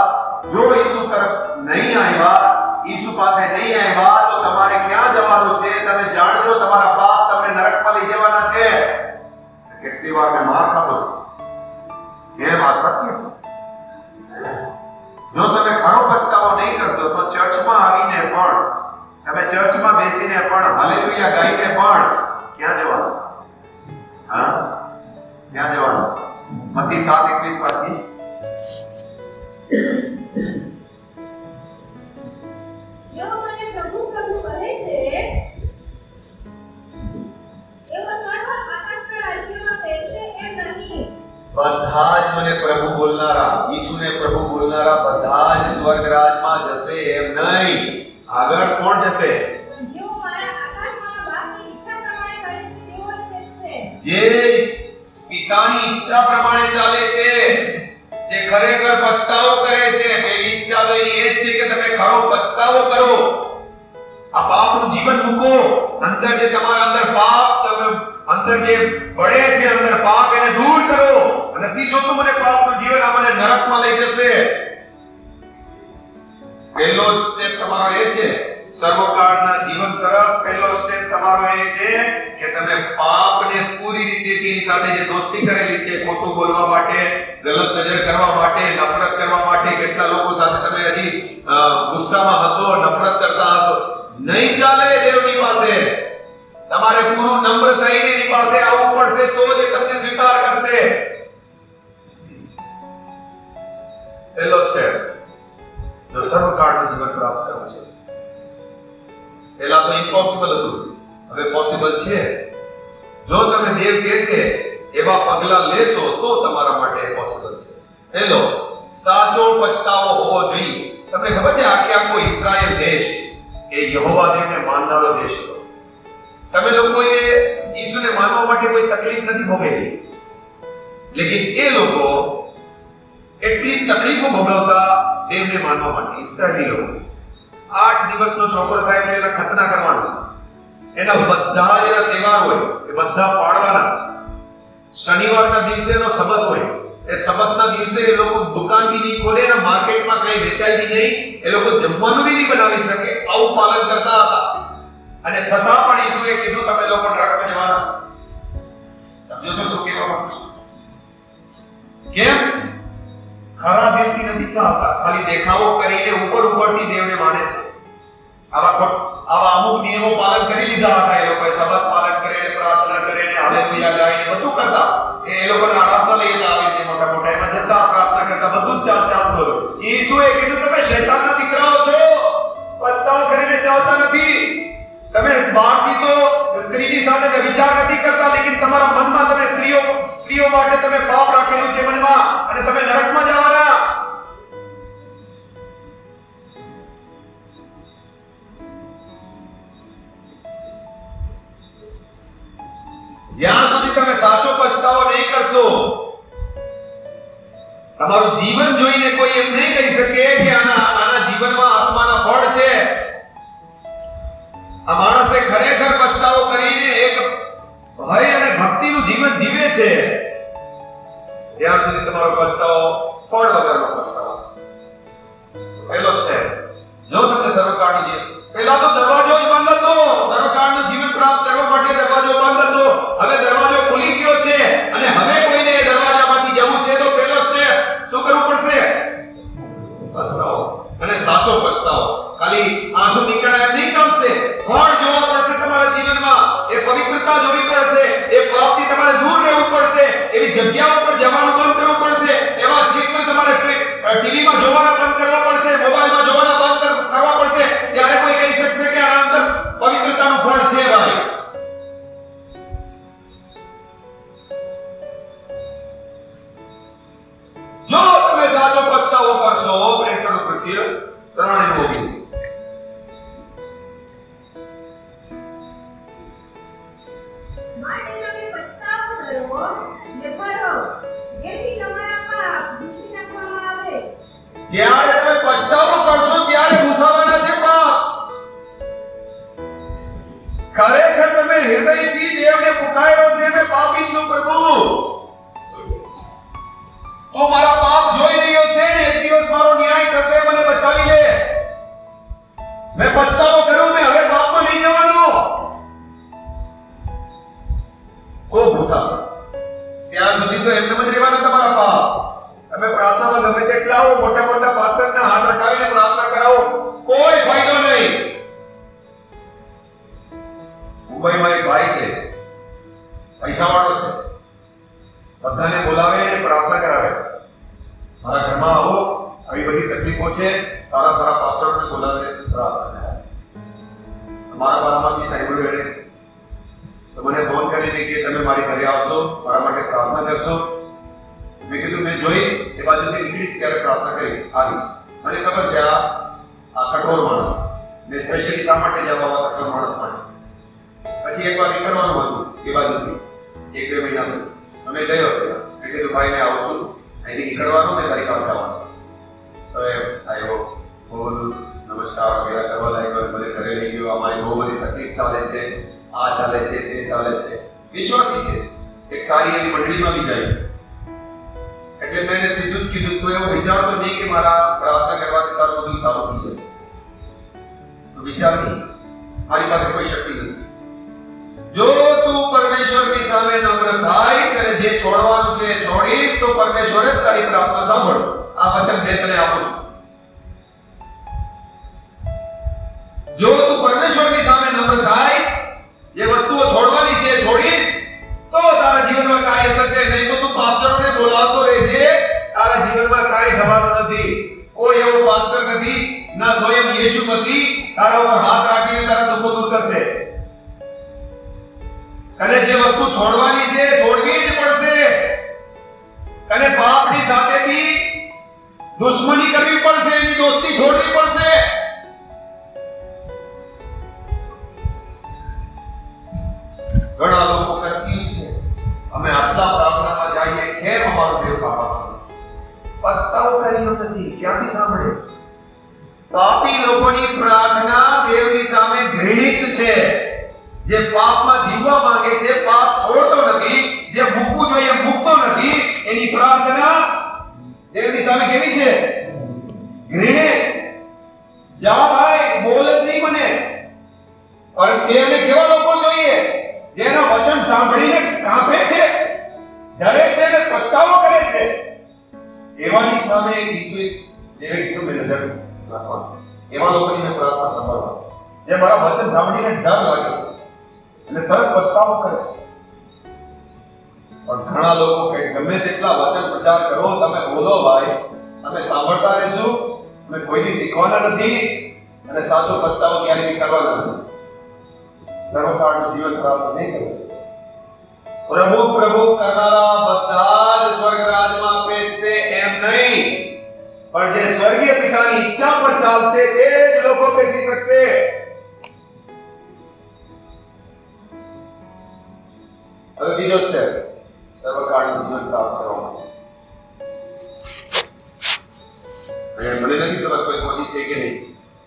જો ઈસુ તરફ નહીં આવ્યા, ઈસુ પાસે નહીં આવ્યા તો તમારે ક્યાં જવાનું છે? તમે જાણજો, તમારા પાપ તમને નરકમાં લઈ જવાના છે. કેટલી વાર મેં માર ખાધો છે. કેમ? આ સત્ય છે. જો તમે ખરો પછતાવો નહીં કરશો તો ચર્ચમાં આવીને પણ, તમે ચર્ચમાં બેસીને પણ, હાલેલુયા ગાઈને પણ ક્યાં જવાનું? હા, ક્યાં જવાનું? મત્તી 7:21 વાંચી. જો મને પ્રભુ પ્રભુ કહે છે એવો સર્વ આકાશના રાજ્યમાં બેસે એમ નહીં. બધા જ મને પ્રભુ બોલનારા, ઈસુને પ્રભુ બોલનારા બધા જ સ્વર્ગ રાજમાં જશે એમ નહીં. આગળ કોણ જશે? જો મારા આકાશમાં બાપની ઈચ્છા પ્રમાણે કરે છે તેઓ જ બેસશે. જે પિતાની ઈચ્છા પ્રમાણે ચાલે છે, જે ખરેખર પછતાવો કરે છે. પેલી ઈચ્છા તો એની એ જ છે કે તમે ખરો પછતાવો કરો, આ પાપનું જીવન મૂકો. અંદર જે તમારા અંદર પાપ, તમે અંદર જે પડે છે અંદર પાપ, એને દૂર કરો. નથી જોતું મને પાપનું જીવન, આ મને નરકમાં લઈ જશે. પહેલો સ્ટેપ તમારો એ છે સર્વકાળના જીવન તરફ. પહેલો સ્ટેપ તમારો એ છે કે તમે પાપને પૂરી રીતે તેની સાથે જે દોસ્તી કરેલી છે, ખોટું બોલવા માટે, ગલત નજર કરવા માટે, નફરત કરવા માટે, કેટલા લોકો સાથે તમે હજી ગુસ્સામાં હશો, નફરત કરતા હશો. નહીં ચાલે દેવની પાસે. તમારે પૂરું નમ્ર થઈને એની પાસે આવવું પડશે તો જ એ તમને સ્વીકાર કરશે. પહેલો સ્ટેપ, જો સર્વકાળનું જીવન પ્રાપ્ત કરવું છે. પહેલા તો ઇમ્પોસિબલ હતું, હવે પોસિબલ છે. જો તમે દેવ કહેશે એવા પગલા લેશો તો તમારા માટે પોસિબલ છે. પહેલો, સાચો પછતાવો હોવો જોઈએ. તમને ખબર છે આખો ઇઝરાયલ દેશ એ યહોવા દેવને માનનારો દેશ હતો. તમે લોકોએ ઈસુને માનવા માટે કોઈ તકલીફ નથી ભોગવેલી, લેકિન એ લોકો એટલી તકલીફો ભોગવતા દેવને માનવા માટે. ઇઝરાયલી લોકો 8 દિવસનો છોકરો થાય એટલે એના ખતના કરવાનો, એના બધા જેના તહેવાર હોય એ બધા પાળવાના. શનિવારના દિવસેનો સબત હોય, એ સબતના દિવસે એ લોકો દુકાન બી નહીં ખોલે અને માર્કેટમાં કંઈ વેચાય બી નહીં, એ લોકો જમવાનું બી નહીં બનાવી શકે, આવું પાલન કરતા હતા. અને છતાં પણ ઈસુએ કીધું તમે લોકો નરકમાં જવાના. સમજો છો શું કહેવા માંગુ છું? કેમ? ખરા દિલથી નથી ચાલતા, ખાલી દેખાવો કરીને ઉપરથી દેવને માને છે. આવા અમુક નિયમો પાલન કરી લીધા હતા એ લોકોએ, સબત પાલન કરે ને પ્રાર્થના કરે ને હાલેલુયા ગાઈને બધું કરતા. એ લોકોના આરાધના લઈને આવી રીતે મોટા મોટા એમાં જતા પ્રાર્થના કરતા બધું જ ચાલતું હતું. ઈસુએ કીધું તમે શૈતાનના દીકરાઓ છો, પસ્તાવો કરીને ચાલતા નથી. તમે બહારથી તો સ્ત્રીની સાથે વિચાર નથી કરતા, લેકિન તમારા મનમાં તમે સ્ત્રીઓ માટે તમે પાપ રાખેલું છે મનમાં, અને તમે નરકમાં જવાના. જ્યાં સુધી તમે સાચો પછતાવો નહીં કરશો, તમારું જીવન જોઈને કોઈ એમ નહીં કહી શકે કે આના જીવનમાં આત્માના ફળ છે. આ માણસે ખરેખર પછતાવો કરીને એક ભય અને ભક્તિનું જીવન જીવે છે, ત્યાં સુધી તમારો પછતાવો ફળ વગરનો પછતાવો છે. પહેલો સ્ટેપ, જો તમને સર્વકાળનું જીવન, પહેલા તો દરવાજો જ બંધ હતો. સર્વકાળનું જીવન પ્રાપ્ત કરવા માટે દરવાજો બંધ હતો. હવે દરવાજો ખુલી ગયો છે અને હવે કોઈને એ દરવાજામાંથી જવું છે તો પહેલો સ્ટેપ શું કરવું પડશે? પછતાવો, અને સાચો પછતાવો. ખાલી આંસુ નીકળ્યા એમ નહીં ચાલશે, ફળ જોવા પડશે તમારા જીવનમાં. એ પવિત્રતા જોવી પડશે, એ પાપથી તમારે દૂર રહેવું પડશે, એવી જગ્યાઓ પર જવાનું બંધ કરવું પડશે, એવા ચિત્ર તમારે ટીવીમાં જોવાના બંધ કરવા પડશે, મોબાઈલમાં જોવાના બંધ કરવા પડશે. ત્યારે કોઈ કહી શકશે કે આના અંદર પવિત્રતાનું ફળ છે. ભાઈ, જો તમે સાચો પછતાવો કરશો, પ્રેમનું કૃત્ય 3:19, માટે તમે પછતાવો કરો ને ફરો, જેથી તમારા પાપ ભૂંસી નાખવામાં આવે. જ્યારે તમે પછતાવો કરશો ત્યારે ભૂસાવાના છે પાપ. ખરેખર તમે હૃદયથી દેવને પુકાર્યો છે, મેં પાપી છું પ્રભુ, તું મારા પાપ જોઈ રહ્યો છે ને એક દિવસ મારો ન્યાય થશે, મને બચાવી લે. મેં પછતાવો કર્યો, મેં હવે પાપમાં નહીં જવાનો. તો ભૂસાશે. ત્યાં સુધી તો એમને જ રહેવાના તમારા પાપ. તમે પ્રાર્થનામાં ગમે તેટલા આવો, મોટા મોટા પાસ્ટરના હાથ રખાવીને પ્રાર્થના કરાવો, કોઈ ફાયદો નહીં. મુંબઈમાં એક ભાઈ છે, પૈસાવાળો છે, બધાને બોલાવે ને પ્રાર્થના કરાવે. મારા ઘરમાં આવો, આવી બધી તકલીફો છે, સારા સારા પાસ્ટરને બોલાવીને પ્રાર્થના કરાવે. મારા બારમાંથી સાંભળ્યું એને, તો મને ફોન કરીને કે તમે મારી ઘરે આવશો, મારા માટે પ્રાર્થના કરશો. મેં કીધું મેં જોઈશ, એ બાજુથી નીકળીશ ત્યારે પ્રાર્થના કરીશ, આવીશ. મને ખબર છે આ કઠોર માણસ, મેં સ્પેશિયલી શા માટે જવા કઠોર માણસ માટે. પછી એકવાર નીકળવાનું હતું એ બાજુથી, 1-2 મહિના પછી અમે ગયો. મેં કીધું ભાઈ મેં આવું છું, અહીંથી નીકળવાનું, મેં તારી પાસે આવવાનું. તો એ આવ્યો, બહુ બધું નમસ્કાર વગેરે કરવા લાગ્યો, મને ઘરે લઈ ગયો. અમારી બહુ બધી તકલીફ ચાલે છે, આ ચાલે છે, તે ચાલે છે. વિશ્વાસી છે, એક સારી એવી મંડળીમાં બી જાય છે. એટલે મેં એને સીધું જ કીધું, તો એવો વિચારતો નહીં કે મારા પ્રાર્થના કરવાથી તારું બધું સારું થઈ જશે. તો વિચાર નહીં, મારી પાસે કોઈ શક્તિ નથી. જો તું પરમેશ્વરની સામે નમ્ર થાઈશ અને જે છોડવાનું છે છોડીશ, તો પરમેશ્વર જ તારી પ્રાર્થના સાંભળશે. આ વચન મેં તને આપું છું. જો તું પરમેશ્વરની સામે નમ્ર થાઈશ, જે વસ્તુઓ છોડવાની છે છોડીશ, તો તારા જીવનમાં કાંઈ થશે નહીં. તો તું પાસ્ટરોને બોલાવતો રહેજે, તારા જીવનમાં કાંઈ થવાનું નથી. કોઈ એવો પાસ્ટર નથી, ના સ્વયં યેશુ મસીહ તારા ઉપર હાથ રાખીને તારા દુઃખો દૂર કરશે. અને જે વસ્તુ છોડવાની છે છોડવી જ પડશે. અને પાપની સાથે બી દુશ્મની કરવી પડશે, એની દોસ્તી છોડવી પડશે. ઘણા લોકો કન્ફ્યુઝ છે, અમે આટલા પ્રાર્થનામાં જઈએ, કેમ અમારો દેવ સાંભળશે? પસ્તાવો કર્યો નથી, ક્યાંથી સાંભળે? પાપી લોકોની પ્રાર્થના દેવની સામે ઘૃણિત છે. જે પાપમાં જીવવા માંગે છે, પાપ છોડતો નથી, જે મૂકવું જોઈએ કેવી છે? ઘૃણિત. જા ભાઈ, બોલ જ નહીં મને. પણ તેમને કેવા લોકો જોઈએ? જેના વચન સાંભળીને કાંપે છે, ડરે છે અને પછતાવો કરે છે. એવાની સામે ઈસુએ દેવે કીધું મેં નજર રાખવાનું. એવા લોકોની મેં પ્રાર્થના સાંભળવા, જે મારા વચન સાંભળીને ડર લાગે છે અને તરત પછતાવો કરે છે. પણ ઘણા લોકો કે ગમે તેટલા વચન પ્રચાર કરો, તમે બોલો ભાઈ, અમે સાંભળતા રહેશું, અમે કોઈથી શીખવાના નથી અને સાચો પછતાવો ક્યારે બી કરવાના નથી. સર્વકાળનું જીવન પ્રાપ્ત નહીં કરીશું. પ્રભુ પ્રભુ કરનારા બધા જ સ્વર્ગરાજમાં બેસશે એમ નહીં, પણ જે સ્વર્ગીય પિતાની ઈચ્છા પર ચાલશે તે જ લોકો બેસી શકશે. હવે બીજો સ્ટેપ, સર્વકાળનું જીવન પ્રાપ્ત કરવા માટે. અને મને નથી ખબર કોઈ પહોંચી છે કે નહીં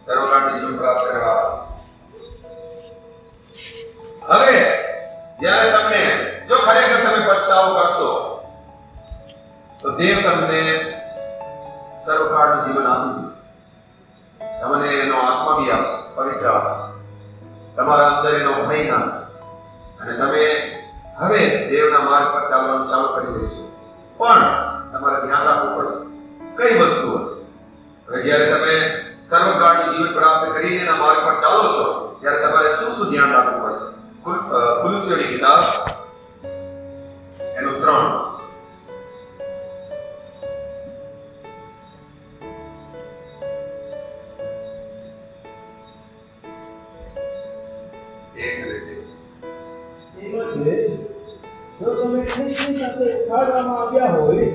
સર્વકાળનું જીવન પ્રાપ્ત કરવા. હવે જ્યારે તમને જો ખરેખર તમે પછતાવો કરશો તો દેવ તમને સર્વકાળનું જીવન આપી દેશે. તમને એનો આત્મા બી આપશે, પવિત્ર આત્મા. તમારા અંદર એનો ભય નાશે અને તમે હવે દેવના માર્ગ પર ચાલવાનું ચાલુ કરી દેશો. પણ તમારે ધ્યાન રાખવું પડશે કઈ વસ્તુઓ. હવે જ્યારે તમે સર્વકાળનું જીવન પ્રાપ્ત કરીને એના માર્ગ પર ચાલો છો ત્યારે તમારે શું શું ધ્યાન રાખવું પડશે? કુલુસ્સીઓની કિતાબ એનું 3. જો તમે ખ્રિસ્તની સાથે ઉઠાડવામાં આવ્યા હોય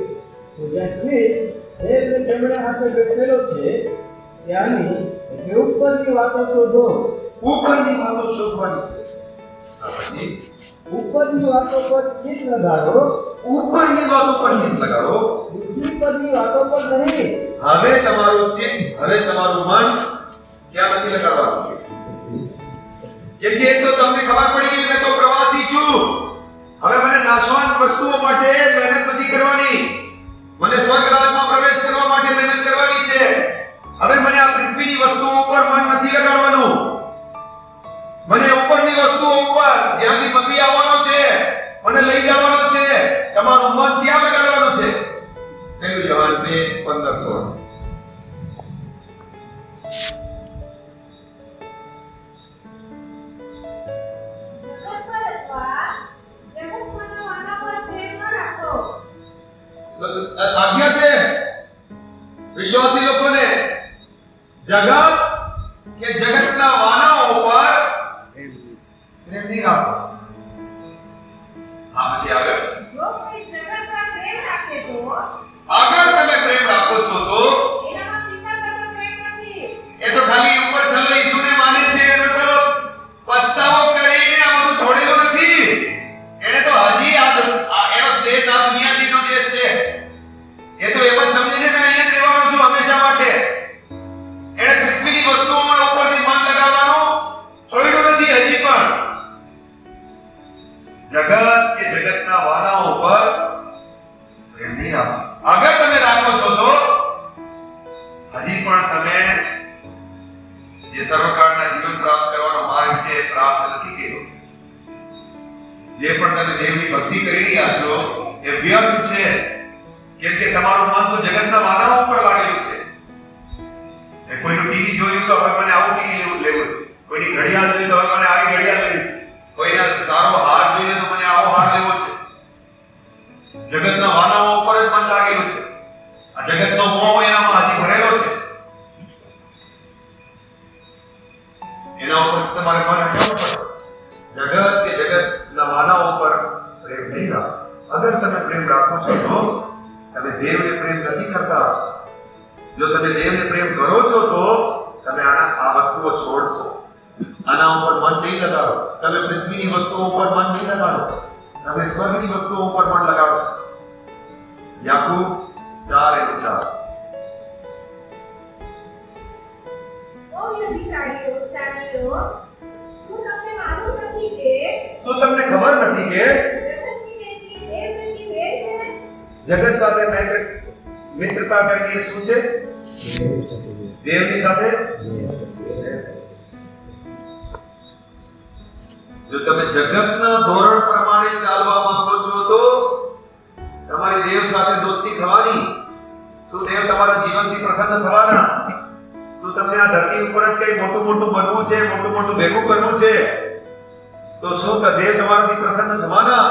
તો જ્યાં ખ્રિસ્ત દેવને જમણે હાથે બેઠેલો છે ત્યાંની એટલે ઉપરની વાતો શોધો. ઉપરની વાતો શોધવાની છે. પછી ઉપરની વાતો પર ચિત્ત લગાડો, ઉપરની વાતો પર ચિત્ત લગાડો. પૃથ્વી પરની વાતો પર નહીં. હવે તમારું ચિત્ત, હવે તમારું મન ક્યાં નથી લગાડવાનું છે? કેમ કે એક તો તમને ખબર પડી ગઈ મેં તો પ્રવાસી છું. હવે મને નાશવાન વસ્તુઓ માટે મહેનત નથી કરવાની. મને સ્વર્ગરાજમાં પ્રવેશ કરવા માટે મહેનત કરવાની છે. હવે મને આ પૃથ્વીની વસ્તુઓ ઉપર મન નથી લગાડવાનું. મને ઉપરની વસ્તુઓ ઉપર જ્યાંથી મસીહ આવવાનો છે, મને લઈ જવાનો છે, તમારું મન ત્યાં લગાડવાનું છે. પહેલું યોહાન 2:15-16. આજ્ઞા છે વિશ્વાસી લોકોને જગત કે જગતના વાનાઓ પર પ્રેમ નહીં રાખો. હા, પછી આગળ. જો કોઈ જગત પર પ્રેમ રાખે તો આગળ તમે પ્રેમ રાખો છો તો એનામાં પિતા પરનો પ્રેમ નથી. એ તો ખાલી ઉપર ચલો ઈસુને માને છે, એનો તો પસ્તાવો કરીને આ બધું છોડેલું નથી. એને તો હજી એનો દેશ આ દુનિયાનો દેશ છે. એ તો એમ જ સમજે છે કે અહીંયા જ રહેવાનો છું હંમેશા માટે. એને પૃથ્વીની વસ્તુઓમાં ઉપરથી મન લગાવવાનું છોડ્યું નથી હજી પણ. જગત કે જગતના વાનાઓ ઉપર પ્રેમ નહીં રાખો. અગર તમે રાખો છો તો હજી પણ તમે જે સર્વકાળના જીવન પ્રાપ્ત કરવાનો માર્ગ છે એ પ્રાપ્ત નથી કર્યો. જે પણ તમે દેવની ભક્તિ કરી રહ્યા છો એ વ્યર્થ છે. કેમ કે તમારું મન તો જગતના વાનાઓ ઉપર લાગેલું છે. કોઈનું ટીવી જોયું તો હવે મને આવું ટીવી લેવું છે. કોઈની ઘડિયાળ જોઈ તો હવે મને આવી ઘડિયાળ લેવી છે. કોઈના સારો હાર જોઈએ તો મને આવો હાર લેવો છે. જગતના વાનાઓ ઉપર જ મન લાગેલું છે. આ જગતનો મોહ એનામાં હજી ભરેલો છે. એના ઉપર તમારે મન હટાવવું પડશે. જગત કે જગતના વાનાઓ ઉપર પ્રેમ નહીં રાખો. અગર તમે પ્રેમ રાખો છો તો તમે દેવને પ્રેમ નથી કરતા. જો તમે દેવને પ્રેમ કરો છો તો તમે આ વસ્તુઓ છોડશો. આના ઉપર મન નહીં લગાડો. તમે પૃથ્વીની વસ્તુઓ ઉપર મન નહીં લગાડો. તમે સ્વર્ગની વસ્તુઓ ઉપર મન લગાડશો. યાકૂબ 4:4. ઓ વ્યભિચારીઓ, ચારીઓ, શું તમને માલુમ નથી કે શું તમને ખબર નથી કે જગતની મૈત્રી દેવ પ્રત્યે વેર છે? જગત સાથે મિત્રતા કરવી એ શું છે? દેવની સાથે. જો તમે જગતના ધોરણ પ્રમાણે ચાલવા માંગો છો તો તમારી દેવ સાથે દોસ્તી થવાની. શું દેવ તમારા જીવનથી પ્રસન્ન થવાના? શું તમને આ ધરતી ઉપર જ કઈ મોટું મોટું બનવું છે, મોટું મોટું ભેગું કરવું છે? તો શું દેવ તમારાથી પ્રસન્ન થવાના?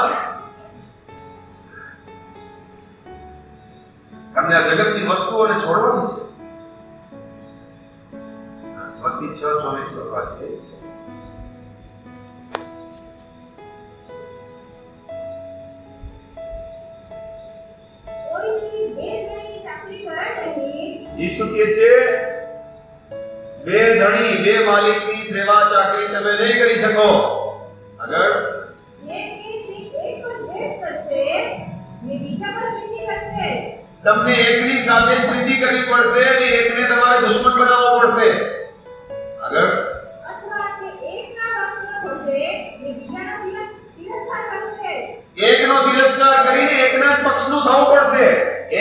તમને આ જગતની વસ્તુઓને છોડવાની છે. મત્તી 6:24 પર વાત છે. ઈસુ કહે છે બે ધણી બે માલિકની સેવા ચાકરી તમે નહીં કરી શકો. આગળ તમને એકની સાથે પ્રીતિ કરવી પડશે અને એકને તમારે દુશ્મન બનાવવો પડશે. આગળ એકનો તિરસ્કાર કરીને એકના જ પક્ષનું થવું પડશે.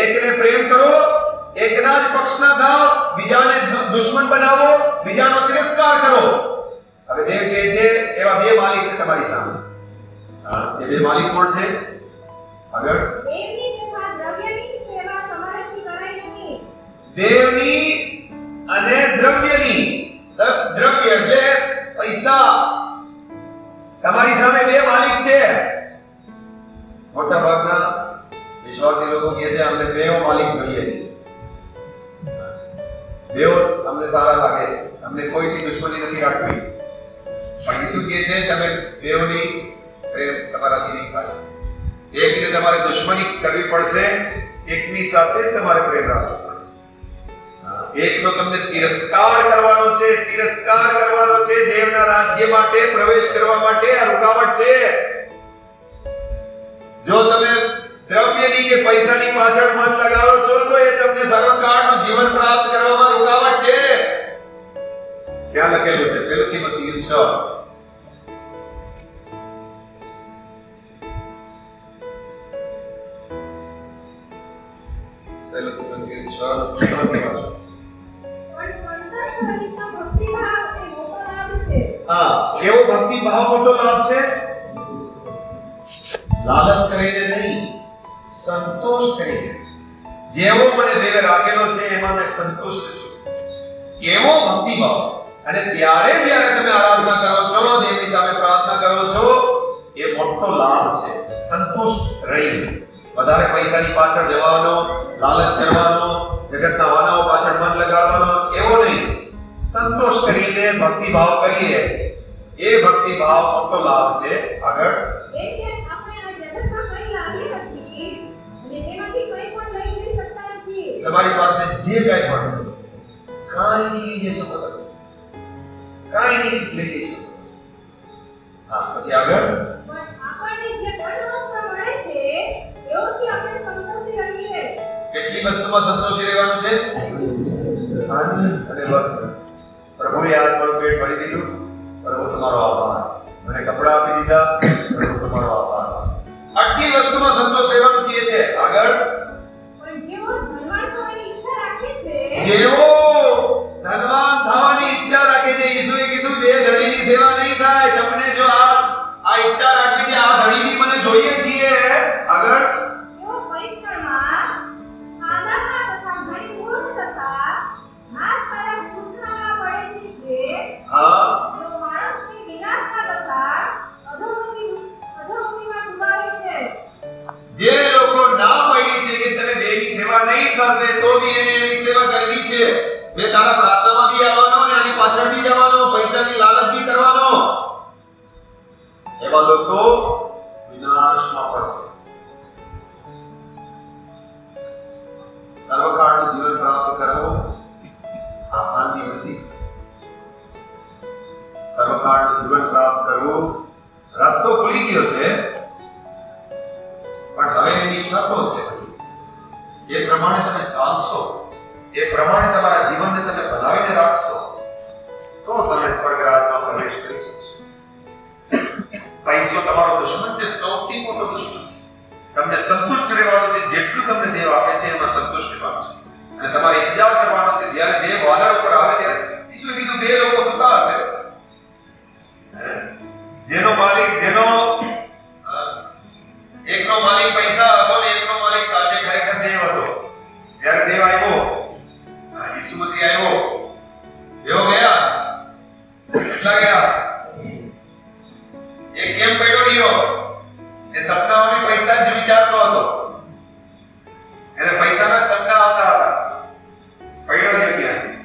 એકને પ્રેમ કરો, એકના જ પક્ષના થાવ, બીજાને દુશ્મન બનાવો, બીજાનો તિરસ્કાર કરો. હવે દેવ કહે છે એવા બે માલિક છે તમારી સામે. એ બે માલિક કોણ છે? આગળ દેવની અને દ્રવ્યની. દ્રવ્ય એટલે પૈસા. તમારી સામે બે માલિક છે. મોટા ભાગના વિશ્વાસી લોકો કહે છે અમને બે માલિક જોઈએ છે, બેઓ અમને સારા લાગે છે, અમને કોઈથી દુશ્મની નથી રાખવી. પણ ઈસુ કહે છે તમે બેઓની પ્રેમ તમારાથી નહીં થાય. એકને તમારે દુશ્મની કરવી પડશે, એકની સાથે તમારે પ્રેમ રાખવો પડશે. એકનો તમને તિરસ્કાર કરવાનો છે. તિરસ્કાર કરવાનો છે દેવના રાજ્ય માટે પ્રવેશ કરવા માટે. આ રૂકાવટ છે. જો તમે દ્રવ્યની કે પૈસાની પાછળ મન લગાવો છો તો એ તમને સર્વકાળનું જીવન પ્રાપ્ત કરવામાં રૂકાવટ છે. ક્યાં લખેલું છે? પહેલું તિમોથી 6. પહેલું તિમોથી 6:3. હા, કેવો ભક્તિ ભાવ મોટો લાભ છે? લાલચ કરીને નહીં, સંતોષ કરીને. જેવો મને દેવે રાખેલો છે એમાં મેં સંતુષ્ટ છું. એવો ભક્તિ ભાવ. અને ત્યારે જ્યારે તમે આરાધના કરો છો, દેવની સામે પ્રાર્થના કરો છો, એ મોટો લાભ છે. સંતુષ્ટ રહી, વધારે પૈસાની પાછળ જવાનો, લાલચ કરવાનો, જગતના વાનાઓ પાછળ મન લગાડવાનો એવો નહીં. સંતોષ કરીને ભક્તિ ભાવ કરીએ, એ ભક્તિ ભાવ મોટો લાભ છે. આગળ તમારી પાસે જે કંઈ પણ છે કાંઈ નહીં લઈ જઈ શકો. કાંઈ નહીં લઈ જઈ શકો. હા, પછી આગળ કેટલી વસ્તુમાં સંતોષી રહેવાનું છે? આનંદ અને વસ્ત્ર. પ્રભુએ આજ મારું પેટ ભરી દીધું, પ્રભુ તમારો આભાર. મને કપડા આપી દીધા, પ્રભુ તમારો આભાર. આટલી વસ્તુમાં સંતોષ રહેવાનું કહે છે. આગળ જેવો ધનવાન થવાની ઈચ્છા રાખે છે, ઈસુએ કીધું બે ધણીની સેવા નહીં થાય. તમને જો આ ઈચ્છા રાખી છે, આ ધણી બી મને જોઈએ છીએ. આગળ પરીક્ષણમાં આદામાં તથા ઘણી મૂર્ખ તથા નાશ તરફ પૂછવામાં પડે છે કે હા, જો માણસની વિનાશના તથા અધોગતિમાં ડૂબાવે છે. જે લોકો ના પાડી છે કે તને દેવની સેવા નહીં થશે તો બી એને એની સેવા કરવી છે. બે તારા પ્રાર્થનામાં બી આવવાનો અને આની પાછળ બી જવાનો, પૈસાની લાલચ બી કરવાનો. એવા લોકો વિનાશમાં પડશે. સર્વકાળનું જીવન પ્રાપ્ત કરવું આસાન નથી. સર્વકાળનું જીવન પ્રાપ્ત કરવું રસ્તો ખુલી ગયો છે, પણ હવે એની શરતો છે. એ પ્રમાણે તમે ચાલશો, એ પ્રમાણે તમારા જીવનને તમે બનાવીને રાખશો તો તમે સ્વર્ગ રાજમાં પ્રવેશ કરી શકશો. પૈસો તમારો દુશ્મન છે, સૌથી મોટો દુશ્મન છે. તમને સંતુષ્ટ રહેવાનું છે. જેટલું જેટલું તમને દેવ આપે છે એમાં સંતોષ રહેવાનો છે અને તમારે ઇંતજાર કરવાનો છે. જ્યારે દેવ વાદળ ઉપર આવે ત્યારે ઈસુએ કીધું બે લોકો સુતા હશે, જેનો માલિક એકનો માલિક પૈસા હતો ને એકનો માલિક સાથે ખરેખર દેવ હતો. જ્યારે દેવ આવ્યો, ઈસુ મસીહ આવ્યો, એવો ગયા કેટલા ગયા? એક કેમ પડ્યો રહ્યો? એ સપનામાં પૈસા જ વિચારતો હતો, એને પૈસાના જ સપના આવતા હતા. પડ્યો રહ્યો ત્યાંથી.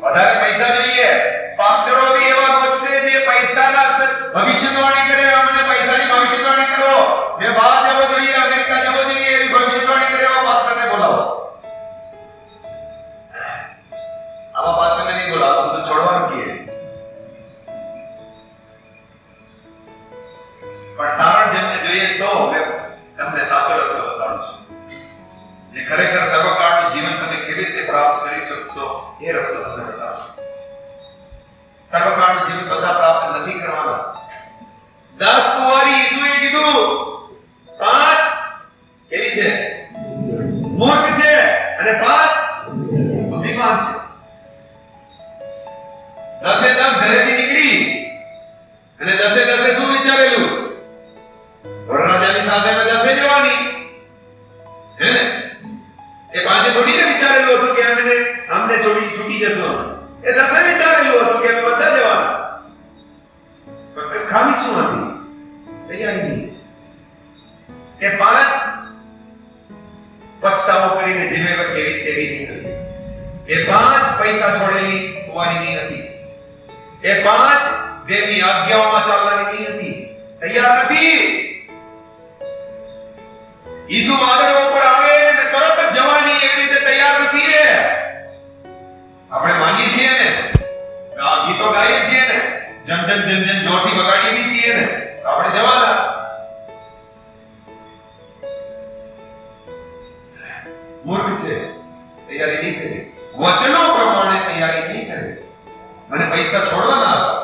વધારે પૈસા જોઈએ. પાસ્ટરો બી એવા ગોતશે જે પૈસાના ભવિષ્યવાણી કરે. અમને પૈસાની ભવિષ્યવાણી કરો, મેં બહાર જવો જોઈએ, અમેરિકા જવો જોઈએ, એવી ભવિષ્યવાણી કરે એવા પાસ્ટરને બોલાવો. આવા પાસ્ટરને નહીં બોલાવો, બધું છોડવાનું કીએ. પણ તારણ જેમને જોઈએ તો મેં તમને સાચો રસ્તો બતાવું છું. જે ખરેખર સર્વકાળનું જીવન તમે કેવી રીતે પ્રાપ્ત કરી શકશો એ રસ્તો તમને બતાવું. સર્વકાળનું જીવન બધા પ્રાપ્ત નથી કરવાના. 10 કુંવારી ઈસુએ કીધું 5 કેવી છે? મૂર્ખ છે અને 5 બુદ્ધિમાન છે. 10 ઘરેથી નીકળી અને 10 શું વિચારેલું? વરરાજાની સાથે 10 જવાની હે ને? એ 5 થોડીને વિચારેલું હતું કે અમને છૂટી જશું. એ 10 વિચારેલું હતું કે અમે બધા જવાના. પણ ખામી શું હતી? તૈયારી નહીં. કે 5 પછતાવો કરીને જીવે કેવી તેવી નહીં હતી. એ 5 પૈસા છોડેલી કુંવારી નહીં હતી. એ 5 દેવની આજ્ઞાઓમાં ચાલવાની નહીં હતી. તૈયાર નથી. ઈસુ વાદળો ઉપર આવે ને તરત જ જવાની એવી રીતે તૈયાર નથી. એ આપણે માનીએ છીએ ને, ગીતો ગાઈએ છીએ ને, જન જોરથી વગાડીએ બી છીએ ને, આપણે જવાના. મૂર્ખ છે, તૈયારી નહીં કરી. વચનો પ્રમાણે તૈયારી નહીં કરી. મને પૈસા છોડવાના હતા,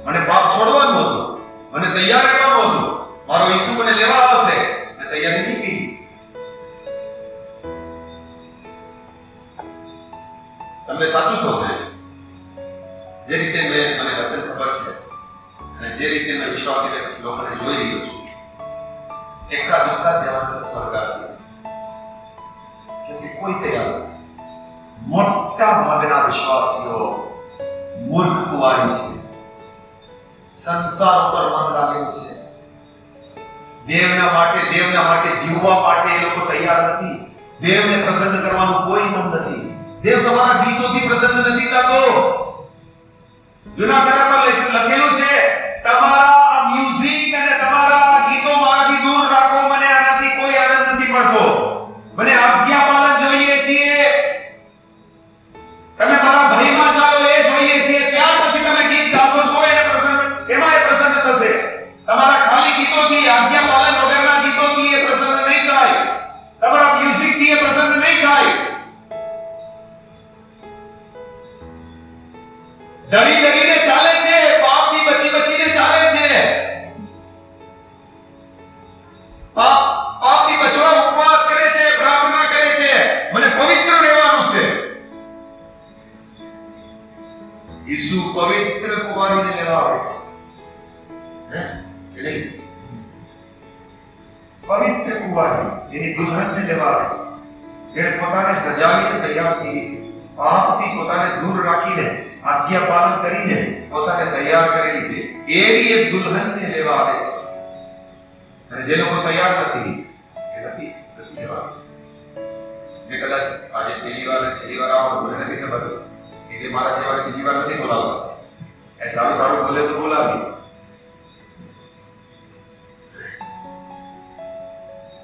મને પાપ છોડવાનું હતું, મને તૈયાર રહેવાનું હતું, મારો ઈસુ મને લેવા આવશે, મેં તૈયારી નહીં કરી. તમને સાચું કહું ને, જે રીતે મને વચન ખબર છે અને જે રીતે મેં વિશ્વાસી લોકોને જોઈ રહ્યો છું, એકા દુક્કા જવાના સ્વર્ગાથી કે કોઈ તૈયાર નથી. મોટા ભાગના વિશ્વાસીઓ મૂર્ખ કુંવારી છે. સંસાર ઉપર મન લાગેલું છે. દેવના માટે જીવવા માટે એ લોકો તૈયાર નથી. દેવને પ્રસન્ન કરવાનું કોઈ મન નથી. દેવ તમારા ગીતોથી પ્રસન્ન નથી થતો. જૂના કરારમાં લખેલું છે, તમારા આ મ્યુઝિક અને તમારા ગીતો મારાથી દૂર રાખો, મને આનાથી કોઈ આનંદ નથી પડતો. મને આજ્ઞા પાલન જોઈએ છીએ. તમે મારા ભયમાં ચાલો એ જોઈએ છીએ. ત્યાર પછી તમે ગીત ગાશો તો એને પ્રસન્ન થશે. તમારા ખાલી ગીતોથી, આજ્ઞા પાલન વગરના ગીતોથી એ પ્રસન્ન નહીં થાય. તમારા મ્યુઝિકથી એ પ્રસન્ન નહીં થાય. ડરીને ચાલે છે, પાપથી બચીને ચાલે છે. પાપથી બચવા ઉપવાસ કરે છે, પ્રાર્થના કરે છે, મને પવિત્ર રહેવાનું છે. ઈસુ પવિત્ર કુંવારીને લેવા આવે છે. પવિત્ર કુંવારી એની દુલ્હનને લેવા આવે છે, જેણે પોતાને સજાવીને તૈયાર કરી છે. પાપથી પોતાને દૂર રાખીને, આજ્ઞા પાલન કરીને પોતાને તૈયાર કરેલી છે. એવી એક દુલ્હનને લેવા આવે છે. અને જે લોકો તૈયાર નથી એ નથી જવાના. મેં કદાચ આજે પહેલી વાર ને છેલ્લી વાર આવવાનું મને નથી ખબર કે મારા જેવાને બીજી વાર નથી બોલાવતા. એ સારું બોલે તો બોલાવી.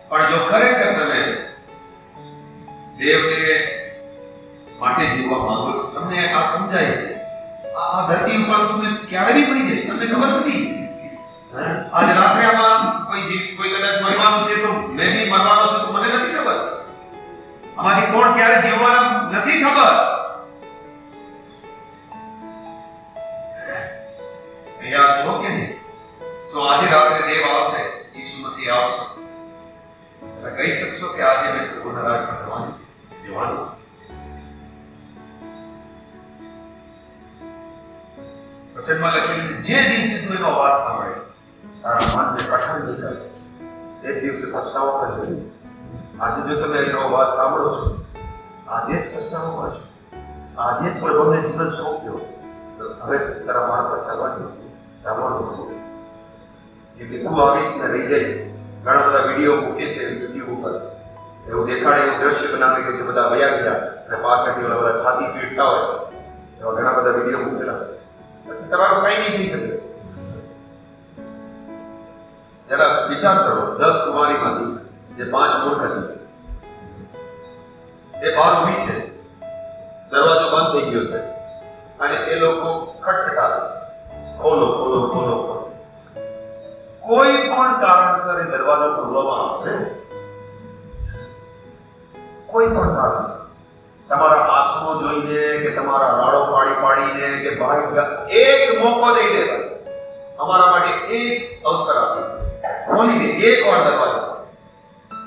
પણ જો ખરેખર તમે દેવને માટે જીવવા માંગો છો, તમને આ સમજાય છે, આ ધરતી ઉપર તમે ક્યારે બી પડી જાય, તમને ખબર નથી. આજ રાત્રે આમાં કોઈ કદાચ મરવાનું છે તો મેં બી મરવાનો છું તો મને નથી ખબર. આમાંથી કોણ ક્યારે જીવવાના નથી ખબર. તૈયાર છો કે નહીં? સો આજે રાત્રે દેવ આવશે, ઈસુ મસીહ આવશે. કહી શકશો કે આજે મેં પ્રભુના રાજમાં જવાનું? વચનમાં લખેલું છે, જે દિવસે તું એનો અવાજ સાંભળે તારા મનને કઠણ નહીં કરે, એ દિવસે પછતાવો કરજો. આજે જો તમે એનો અવાજ સાંભળો છો, આજે જ પછતાવો કરજો. આજે જ પ્રભુને જીવન સોંપ્યો, તો હવે તારા માર્ગ પર ચાલવાનું. કે તું આવીશ ને રહી જઈશ. ઘણા બધા વિડીયો મૂકે છે યુટ્યુબ ઉપર, એવું દેખાડે એવું દ્રશ્ય બનાવી કે બધા વયા ગયા અને પાછળથી ઓલા બધા છાતી પીટતા હોય, એવા ઘણા બધા વિડીયો મૂકેલા છે. પછી તમારું કઈ નહીં થઈ શકે. જરા વિચાર કરો, 10 કુમારીમાંથી જે 5 મૂર્ખ હતી, એ બહાર ઊભી છે, દરવાજો બંધ થઈ ગયો છે અને એ લોકો ખટખટાવે છે, ખોલો ખોલો ખોલો ખોલો. કોઈ પણ કારણસર એ દરવાજો ખોલવામાં આવશે? કોઈ પણ કારણસર, તમારા આંસુઓ જોઈને કે તમારા રાડો પાડીને કે ભાઈ એક મોકો દઈ દે, અમારા માટે એક અવસર આપી, ખોલી દે એક વાર દરવાજો.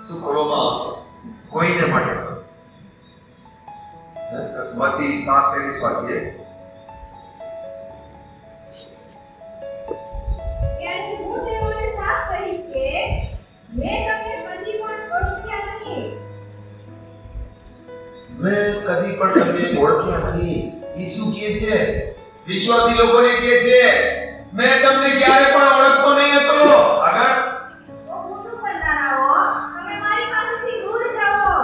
શું ખોલવામાં આવશે? કોઈને માટે. મત્તી 7:23 વાંચીએ. મેં કદી પણ તમને ઓળખ્યા નહીં. ઈસુ કહે છે, વિશ્વાસી લોકોને કહે છે, મેં તમને ક્યારે પણ ઓળખતો નહીં હતો. આગળ, તો મોટું કરનારાઓ, તમે મારી પાસેથી દૂર જાઓ.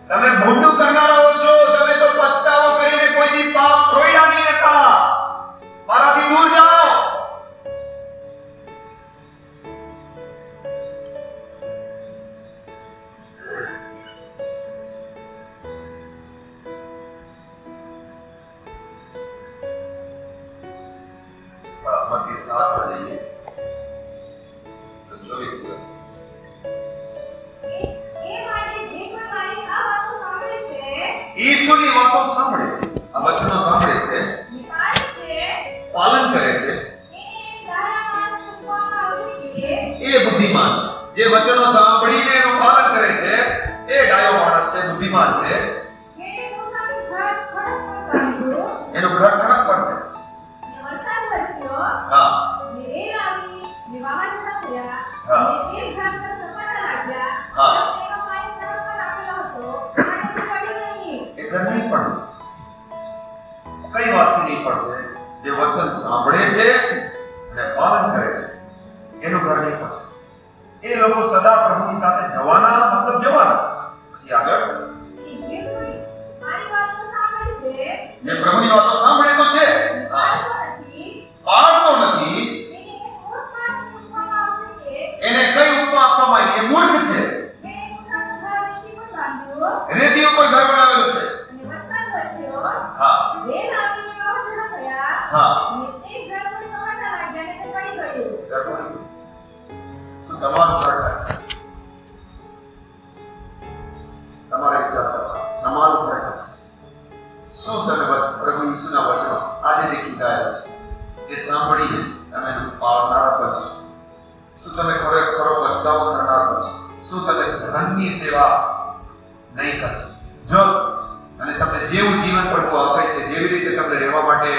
તમે મોટું કરનારાઓ છો, તમે તો પછતાવો કરીને કોઈ દી પાપ છોડ્યા નહીં હતા. મારાથી દૂર જાઓ. મત્તી 7 માં જઈએ તો 24 વર્ષ. એ માટે જે કોઈ મારી આ વાતો સાંભળે છે, ઈસુની વાતો સાંભળે છે, આ વચનો સાંભળે છે, નિપાળે છે, પાલન કરે છે, એને ધારામાં મૂકવામાં આવશે કે એ બુદ્ધિમાન છે. જે વચનો સાંભળીને એનું પાલન કરે છે, એ ડાયો માણસ છે, બુદ્ધિમાન છે. જેણે પોતાનું ઘર ખડક પર બાંધ્યું, એનું ઘર ખડક પડશે. ને વરસાદ વરસ્યો, હા, ને રેલ આવી, ને વાવાઝોડા થયા, હા. ને તે ઘર પર સપાટા લાગ્યા, હા. પણ તેનો પાયો તરફ પર આપેલો હતો, અને તે પડ્યો નહીં. એ ઘર નહીં પડે. કઈ વાતથી નહીં પડશે? જે વચન સાંભળે છે અને પાલન કરે છે, એનું ઘર નહીં પડશે. એ લોકો સદા પ્રભુની સાથે જવાના, મતલબ જવાના. પછી આગળ, જે કોઈ મારી વાતો સાંભળે છે, જે પ્રભુની વાતો સાંભળે તો છે, હા, પાડતો નથી, પાડતો નથી, એને મૂર્ખ માણસને મૂકવામાં આવશે કે એને કઈ ઉપમા આપવામાં આવી? એ મૂર્ખ છે. જેણે પોતાનું ઘર રેતી પર બાંધ્યું, રેતી ઉપર ઘર બનાવેલું છે. અને વરસાદ વરસ્યો, હા, રેલ આવીને વાવાઝોડા થયા, હા, અને તે ઘર પર સપાટા લાગ્યા, ને તે પડી ગયું. ઘર પડી ગયું. શું તમારું ઘર થશે? તમારે વિચાર કરવા, તમારું ઘર થશે. શું તમે પ્રભુ ઈસુના વચનો આજે જે કીધાયેલા છે એ સાંભળીને તમે એનું પાળનાર બનશો? શું તમે ખરો પછતાવો કરનાર બનશો? શું તમે ધનની સેવા નહીં કરશો? જો અને તમને જેવું જીવન પ્રભુ આપે છે, જેવી રીતે તમને રહેવા માટે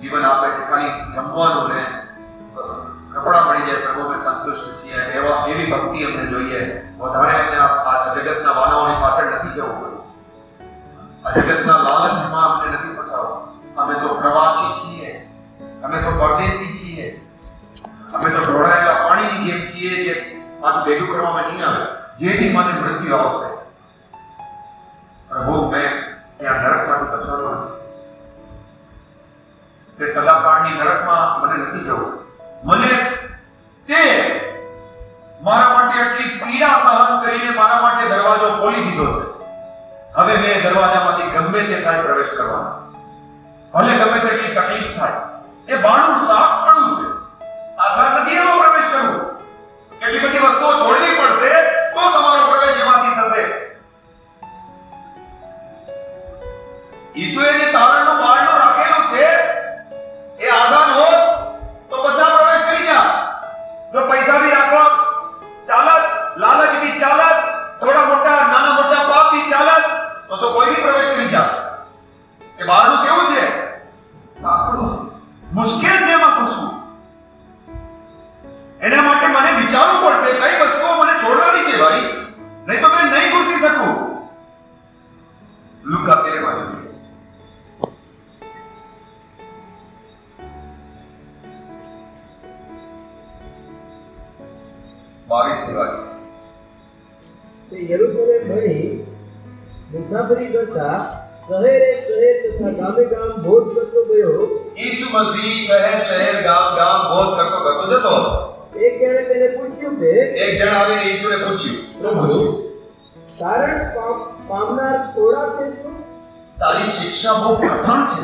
જીવન આપે છે, ખાલી જમવાનું ને કપડાં મળી જાય, પ્રભુ અમે સંતુષ્ટ છીએ, એવી ભક્તિ અમને જોઈએ. વધારે અમને આ જગતના વાનાઓની પાછળ નથી જવું પડ્યું. આ જગતના લાલચમાં અમને નથી ફસાવવું. અમે તો પ્રવાસી છીએ, અમે તો પરદેશી છીએ, અમે તો ઢોળાયેલા પાણીની જેમ છીએ, જે પાછું ભેગું કરવામાં નહીં આવે. જેથી મને મૃત્યુ આવશે, પ્રભુ મેં ત્યાં નરકમાંથી બચવાનો નથી. તે સદાકાળની નરકમાં મને નથી જવું. મને તે મારા માટે આટલી પીડા સહન કરીને મારા માટે દરવાજો ખોલી દીધો છે. હવે મેં દરવાજામાંથી ગમે તે થાય પ્રવેશ કરવાનો. ભલે ગમે તેટલી તકલીફ થાય. એ બાણું સાફ કરવું છે. આસાન નથી એમાં પ્રવેશ કરવો. કેટલી બધી વસ્તુઓ છોડવી પડશે તો તમારો પ્રવેશ એમાંથી થશે. ઈસુએ જે તારણનું બારણું રાખેલું છે એ આસાન હોત તો બધા પ્રવેશ કરી જાય. જો પૈસા બી રાખો ચાલત, લાલચ બી ચાલત, થોડા વિચારવું પડશે કઈ વસ્તુઓ મને છોડવાની છે ભાઈ, નહીં તો મેં નહીં ઘૂસી શકું. લુકા 13 માં જોઈએ. તે યરૂશલેમ ભણી મુસાફરી કરતા શહેરે શહેર તથા ગામે ગામ બોધ કરતો ગયો. ઈસુ મસીહ શહેર શહેર ગામ ગામ બોધ કરતો કરતો જતો. એક જણે તેને પૂછ્યું કે એક જણ આવીને ઈસુને પૂછ્યું, શું પૂછ્યું? તારણ પામનાર થોડા છે શું? તારી શિક્ષા બહુ કઠણ છે.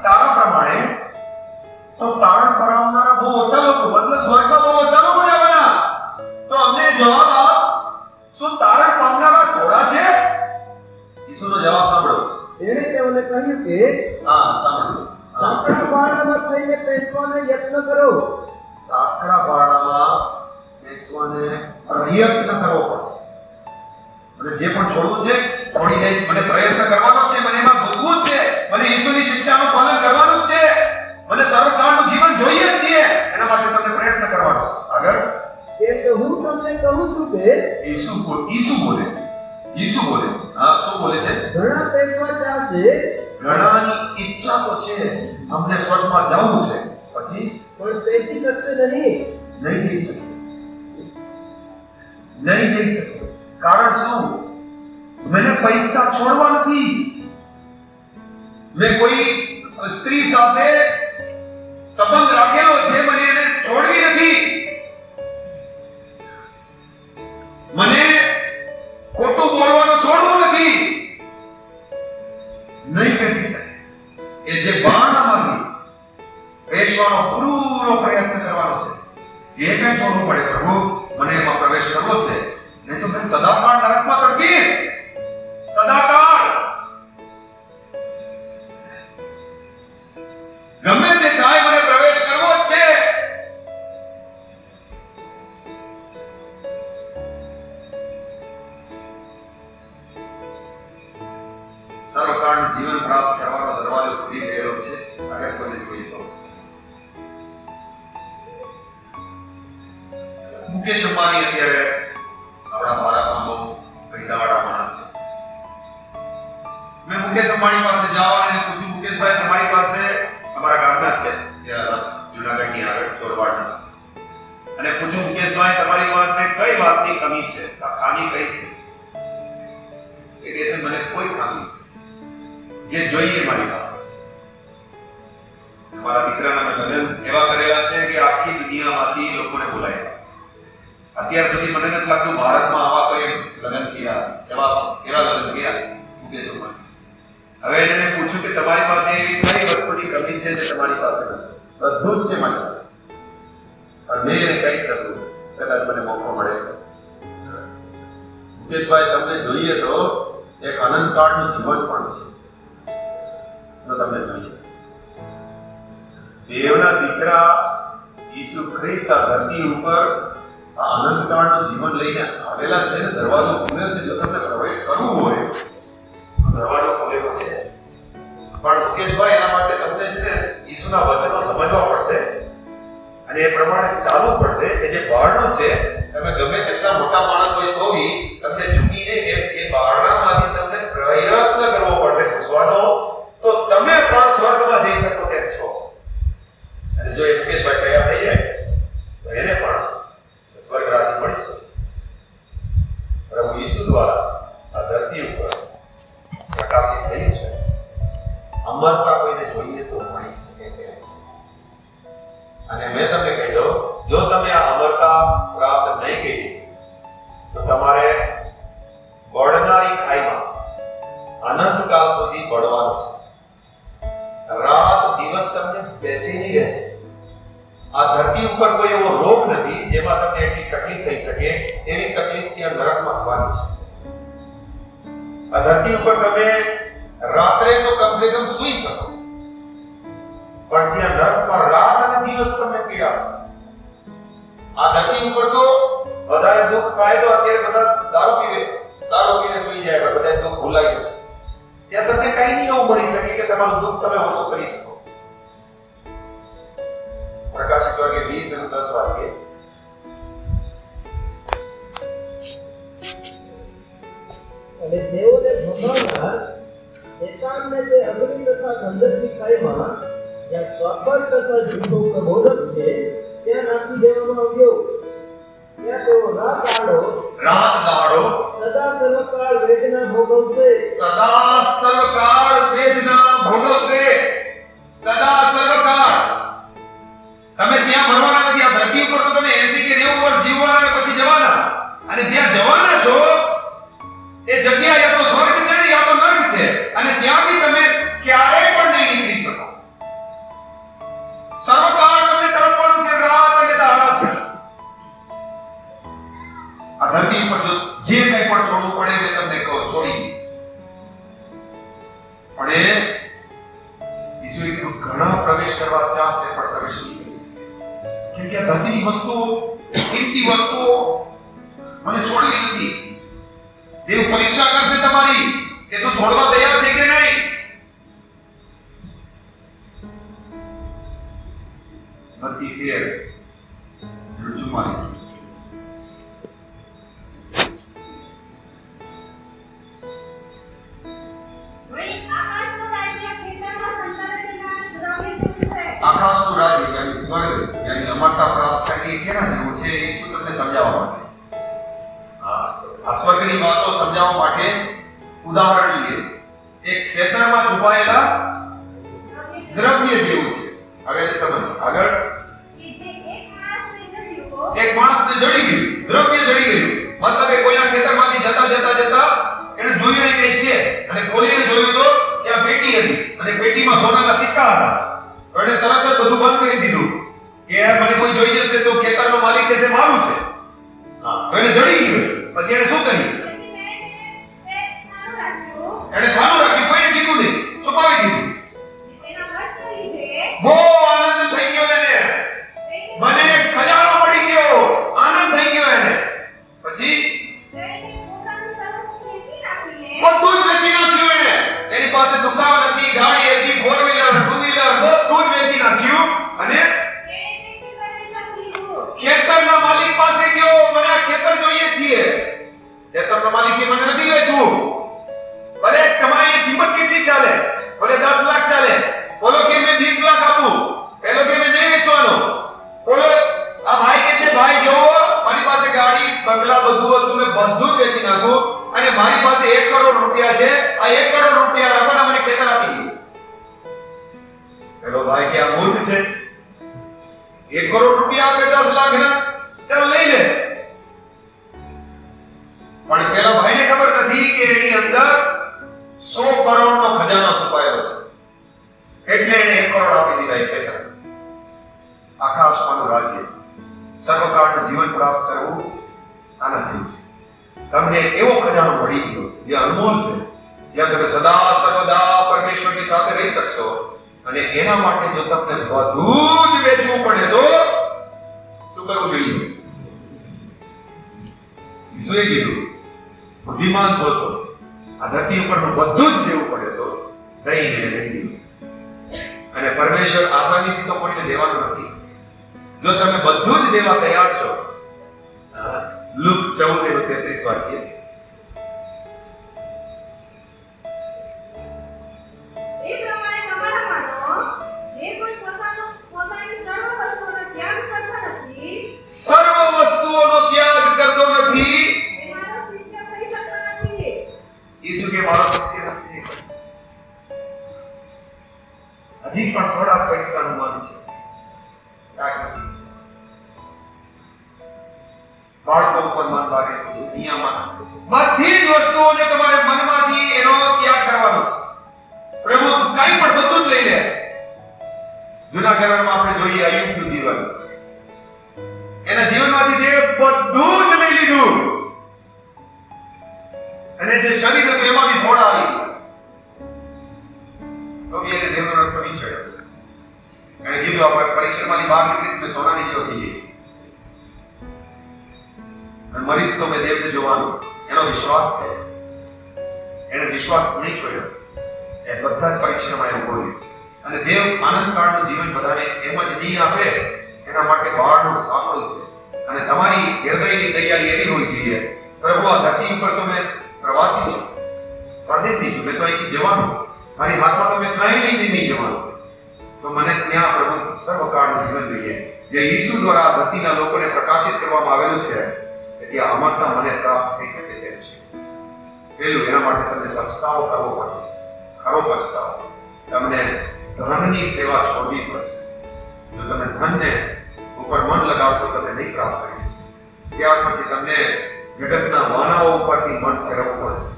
તારા પ્રમાણે તો તારણ પરાવનારા બહુ ઓછા લોકો, મતલબ સ્વર્ગમાં બહુ ઓછા લોકો જવાના. તો અમને જવાબ આપ, શું તારણ પામનારા થોડા છે? ઈસુનો જવાબ સાંભળો. તેણે તેઓને કહ્યું કે હા, સાંભળો. સાંકડા બારણામાં થઈને બેસવાનો યત્ન કરો. સાંકડા બારણામાં બેસવાને પ્રયત્ન કરવો પડશે. મને જે પણ છોડવું છે છોડી દઈશ. મને પ્રયત્ન કરવાનો જ છે, મને એમાં ઘૂસવું જ છે, મને ઈસુની શિક્ષાનું પાલન કરવાનું જ છે, મને સર્વકાળનું જીવન જોઈએ જ છે. એના માટે તમને પ્રયત્ન કરવાનો છે. આગળ કેમ કે હું તમને કહું છું કે ઈસુ બોલે છે. ઈસુ બોલે છે. હા, શું બોલે છે? ઘણા બેસવા ચાહશે, ઘણાની ઈચ્છા તો છે, અમને સ્વર્ગમાં જવું છે, પછી પણ બેસી શકશે નહીં. નહીં જઈ શકે. નહીં જઈ શકે. કારણ શું? મને પૈસા છોડવા નથી. મેં કોઈ સ્ત્રી સાથે સંબંધ રાખેલો છે, મને એને છોડવી નથી. મને ખોટું બોલવાનું છોડવું નથી. નહીં બેસી શકે. એ જે બારણામાંથી બેસવાનો પૂરો પ્રયત્ન કરવાનો છે. જે કંઈ છોડવું પડે, પ્રભુ મને એમાં પ્રવેશ કરવો છે, નહીં તો મેં સદાકાળ નરકમાં તડપીશ. સદાકાળ. ગમે તે થાય, મને પ્રવેશ કરવો જ છે. સર્વકાળનું જીવન પ્રાપ્ત કરવાનો દરવાજો ખુલી ગયેલો છે. આગળ કોઈને જોઈએ તો મુકેશ અંબાણી અત્યારે આપણા ભારતમાં બહુ પૈસાવાળા માણસ છે. મેં મુકેશ અંબાણી પાસે જાઓ અને પૂછ્યું, મુકેશભાઈ તમારી પાસે, અમારા ગામના જ છે ત્યાં જુનાગઢની આગળ ચોરવાડના, અને પૂછ્યું મુકેશભાઈ તમારી પાસે કઈ વાતની કમી છે, ખામી કઈ છે? એ કહે છે મને કોઈ ખામી, જે જોઈએ મારી પાસે છે. મારા દીકરાના મેં લગ્ન એવા કરેલા છે કે આખી દુનિયામાંથી લોકોને બોલાવ્યા. અત્યાર સુધી મને નથી લાગતું ભારતમાં આવા કોઈ લગ્ન થયા એવા લગ્ન થયા મુકેશ અંબાણી. હવે એને પૂછ્યું કે તમારી પાસે એવી કઈ વસ્તુની કમી છે જે તમારી પાસે નથી? બધું જ છે મારી પાસે. અને મેં એને કહી શકું, કદાચ મને મોકો મળે. મુકેશભાઈ તમને જોઈએ તો એક અનંતકાળનું જીવન પણ છે. તો તમને જોઈએ દેવના દીકરા ઈસુ ખ્રિસ્ત આ ધરતી ઉપર આ અનંતકાળનું જીવન લઈને આવેલા છે ને, દરવાજો ખુલ્યો છે. જો તમને પ્રવેશ કરવું હોય દરવાજો ખુલ્યો છે. પણ મુકેશભાઈ એના માટે તમને છે ને ઈસુના વચનો સમજવા પડશે અને એ પ્રમાણે ચાલવું પડશે. કે જે બારણો છે, તમે ગમે તેટલા મોટા માણસ હોય તો બી તમને ઝૂકીને એ બારણામાંથી તમને પ્રયત્ન કરવો પડશે ઘૂસવાનો, તો તમે પણ સ્વર્ગમાં જઈ શકો તેમ છો. અને જો એ મુકેશભાઈ તૈયાર થઈ જાય તો એને પણ સ્વર્ગ રાજ્ય મળી શકે. પ્રભુ ઈસુ દ્વારા આ ધરતી ઉપર પ્રકાશિત થઈ છે. અમરતા કોઈને જોઈએ તો મળી શકે તેમ છે. અને મેં તમને કહી દઉં, જો તમે આ અમરતા પ્રાપ્ત નહીં કરી તો તમારે બળનારી ખાઈમાં અનંતકાળ સુધી બળવાનું છે. રાત દિવસ તમને બેચેની રહેશે. આ ધરતી ઉપર કોઈ એવો રોગ નથી જેમાં તમને એટલી તકલીફ થઈ શકે એવી તકલીફ ત્યાં નરકમાં થવાની છે. આ ધરતી ઉપર તમે રાત્રે તો કમસે કમ સૂઈ શકો, પણ ત્યાં નરકમાં રાત અને દિવસ તમને પીડા છે. આ ધરતી ઉપર તો વધારે દુઃખ થાય તો અત્યારે બધા દારૂ પીને સૂઈ જાય, બધા દુઃખ ભૂલાઈ જશે. ત્યાં તમને કઈ નહીં એવું મળી શકે કે તમારું દુઃખ તમે ઓછું કરી શકો. પ્રકાશિત વાક્ય 20 20:10 વાંચીએ. અને તેઓને ભગાવનાર શેતાનને તે અગ્નિ તથા ગંધકની ખાઈમાં જ્યાં સ્વાપર તથા જૂઠો પ્રબોધક છે ત્યાં નાખી દેવામાં આવ્યો. ત્યાં તેઓ રાત દાડો સદા સર્વકાળ વેદના ભોગવશે. સદા સર્વકાળ વેદના ભોગવશે. સદા સર્વકાળ. તમે ત્યાં મરવાના નથી. આ ધરતી ઉપર તો તમે 80 કે 90 વર્ષ જીવવાના અને પછી જવાના. અને જ્યાં જવાના છો એ જગ્યા યા તો સ્વર્ગ છે ને યા તો નર્ક છે. અને ત્યાંથી તમે ક્યારેય પણ નહીં નીકળી શકો. સર્વકાળ તમને તડપવાનું છે. રાત અને દાડા છે. આ ધરતી ઉપર જો જે કંઈ પણ છોડવું પડે મેં તમને કહું છોડી દે. પણ એ ઈશ્વરે કીધું ઘણા પ્રવેશ કરવા ચાહશે પણ પ્રવેશ નહીં કરી શકે. કેમ કે આ ધરતીની વસ્તુઓ, કિંમતી વસ્તુઓ મને છોડવી નથી. દેવ પરીક્ષા કરશે તમારી કે તું છોડવા તૈયાર છે કે નહીં. મત્તી 13:44. વળી આકાશનું રાજ્ય ખેતરમાં સંતતિના દ્રવ્ય જેવું છે. આકાશનું રાજ્ય યાની સ્વર્ગ યાની અમરતા પ્રાપ્ત કરવી એ કેના જેવું છે ઈસુ તમને સમજાવવા માટે આ સ્વર્ગની વાતો સમજાવવા માટે ઉદાહરણ લે છે. એક ખેતરમાં છુપાયેલા દ્રવ્ય જેવું છે. હવે એને સમજો. આગળ કે જે એક એક માણસને માણસને જડ્યો જડી ગયું, દ્રવ્ય જડી ગયું. મતલબ એ કોઈના ખેતરમાંથી જતા એને જોયું એ કઈ છે અને ખોલીને જોયું તો ત્યાં પેટી હતી અને પેટીમાં સોનાના સિક્કા હતા. તો એને તરત જ બધું બંધ કરી દીધું કે મને કોઈ જોઈ જશે તો ખેતરનો માલિક કહેશે મારું છે. તો એને જડી ગયું. પછી એને શું કર્યું? એને છાનું રાખ્યું. કોઈને કીધું નહીં, છુપાવી દીધું. તેના વર્ષને લીધે બહુ આનંદ થઈ ગયો એને. મને ખજાનો મળી ગયો. આનંદ થઈ ગયો એને. પછી તેને પોતાનું સર્વસ્વ વેચી નાખીને બધું જ વેચી નાખ્યું એને. એની પાસે દુકાન હતી, ગાડી હતી, 4-વ્હીલર, 2-વ્હીલર બધું જ વેચી નાખ્યું અને ખેતરના માલિક પાસે ગયો. મને આ ખેતર જોઈએ છે. ખેતરના માલિક કે મને નથી વેચવું. ભલે તમારી કિંમત કેટલી ચાલે? ભલે 10 લાખ ચાલે. બોલો કે મેં 20 લાખ આપું. પેલો કે મેં નહીં વેચવાનો. બોલો આ ભાઈ કે છે ભાઈ જો મારી પાસે ગાડી, બંગલા બધું હતું મેં બધું જ વેચી નાખું અને મારી પાસે 1 કરોડ રૂપિયા છે. આ 1 કરોડ રૂપિયા રાખો મને ખેતર આપી દો. પેલો ભાઈ કે આ મૂર્ખ છે. 1 કરોડ રૂપિયા આપે 10 લાખ ના, ચાલ લઈ લે. પણ પેલા ભાઈને ખબર નથી કે એની અંદર 100 કરોડનો ખજાનો છુપાયેલો છે. એટલે એને 1 કરોડ આપી દીધા એ ખેતર. આકાશમાંનું રાજ્ય, સર્વકાળનું જીવન પ્રાપ્ત કરવું આના જેવું છે. તમને એવો ખજાનો મળી ગયો જે અનમોલ છે, જ્યાં તમે સદા સર્વદા પરમેશ્વરની સાથે રહી શકશો. અને એના માટે જો તમને બધું જ વેચવું પડે તો શું કરવું જોઈએ? ઈસુએ કીધું બુદ્ધિમાન છો તો આ ધરતી ઉપરનું બધું જ દેવું પડે તો દઈને લઈ લો. અને પરમેશ્વર આસાનીથી તો કોઈને દેવાનું નથી. જો તમે બધું જ દેવા તૈયાર છો, લુક 14:33 વાંચીએ. એ પ્રમાણે તમારામાંનો જે કોઈ પોતાની સર્વ વસ્તુઓનો ત્યાગ કરતો નથી સર્વ વસ્તુઓનો ત્યાગ કરતો નથી એ મારો શિષ્ય થઈ શકતો નથી. ઈસુ કે મારો શિષ્ય નથી થઈ શકતો. હજી પણ થોડા પૈસાનું મન છે, ત્યાગ નથી. બાળકો ઉપર મન લાગેલું છે, દુનિયામાં બધી જ વસ્તુઓને તમારે મનમાંથી એનો ત્યાગ કરવાનો છે. પ્રભુ તું કંઈ પણ બધું જ લઈ લે. જૂના કરારમાં આપણે જોઈએ અય્યુબનું જીવન. એના જીવનમાંથી દેવ બધું જ લઈ લીધું અને જે શરીર હતું એમાં બી ફોડા આવી ગયા. તો બી એને દેવનો રસ્તો નહીં છોડ્યો. એણે કીધું આપણે પરીક્ષામાંથી બહાર નીકળીશ મેં સોનાની જેવો થઈ જઈશ અને મરીશ તો મેં દેવને જોવાનું. એનો વિશ્વાસ છે. એણે વિશ્વાસ નહીં છોડ્યો. એ બધા જ પરીક્ષામાં એવું બોલ્યું. અને દેવ આનંદ કાળનું જીવન બધાને એમ જ નહીં આપે, એના એના માટે બહારનું સાંકળું છે. અને તમારી હૃદયની તૈયારી એવી હોવી જોઈએ, પ્રભુ આ ધરતી ઉપર તો મેં પ્રવાસી છું, પરદેશી છું, મેં તો અહીંથી જવાનું, મારી હાથમાં તો મેં કાંઈ લઈને નહીં જવાનું, તો મને ત્યાં પ્રભુ સર્વકાળનું જીવન જોઈએ, જે ઈસુ દ્વારા આ ધરતીના લોકોને પ્રકાશિત કરવામાં આવેલું છે, કે ત્યાં અમરતા મને પ્રાપ્ત થઈ શકે તેમ છે. પહેલું, એના માટે તમને પસ્તાવો કરવો પડશે, ખરો પસ્તાવો. તમને ધનની સેવા છોડવી પડશે. જો તમે ધનને ઉપર મન લગાવશો તમે નહીં પ્રાપ્ત કરી શકો. ત્યાર પછી તમને જગતના વાનાઓ ઉપરથી મન ફેરવવું પડશે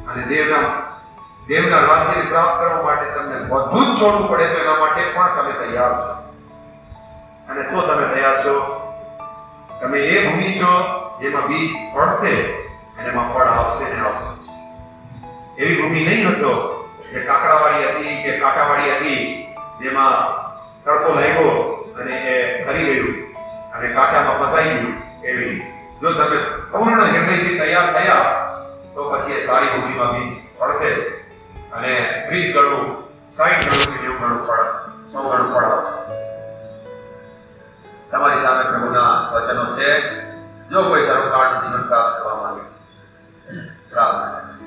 અને દેવના રાજ્યને પ્રાપ્ત કરવા માટે તમને બધું જ છોડવું પડે, તો એના માટે પણ તમે તૈયાર છો. અને તો તમે તૈયાર છો, તમે એ ભૂમિ છો જેમાં બીજ પડશે અને એમાં ફળ આવશે ને આવશે. એવી ભૂમિ નહીં હશો જે કાકડાવાળી હતી કે કાંટાવાળી હતી, જેમાં તડકો લાગ્યો અને એ ખરી ગયું અને કાંટામાં ફસાઈ ગયું. એવી જો તમે પૂર્ણ હૃદયથી તૈયાર થયા તો પછી એ સારી ભૂમિમાં બીજ પડશે અને 30 ગણું, 60 ગણું કે 90 ગણું ફળ, 100 ગણું ફળ આવશે. તમારી સામે પ્રભુના વચનો છે. જો કોઈ સર્વકાળનું જીવન પ્રાપ્ત કરવા માંગે છે, પ્રાર્થના કરે છે.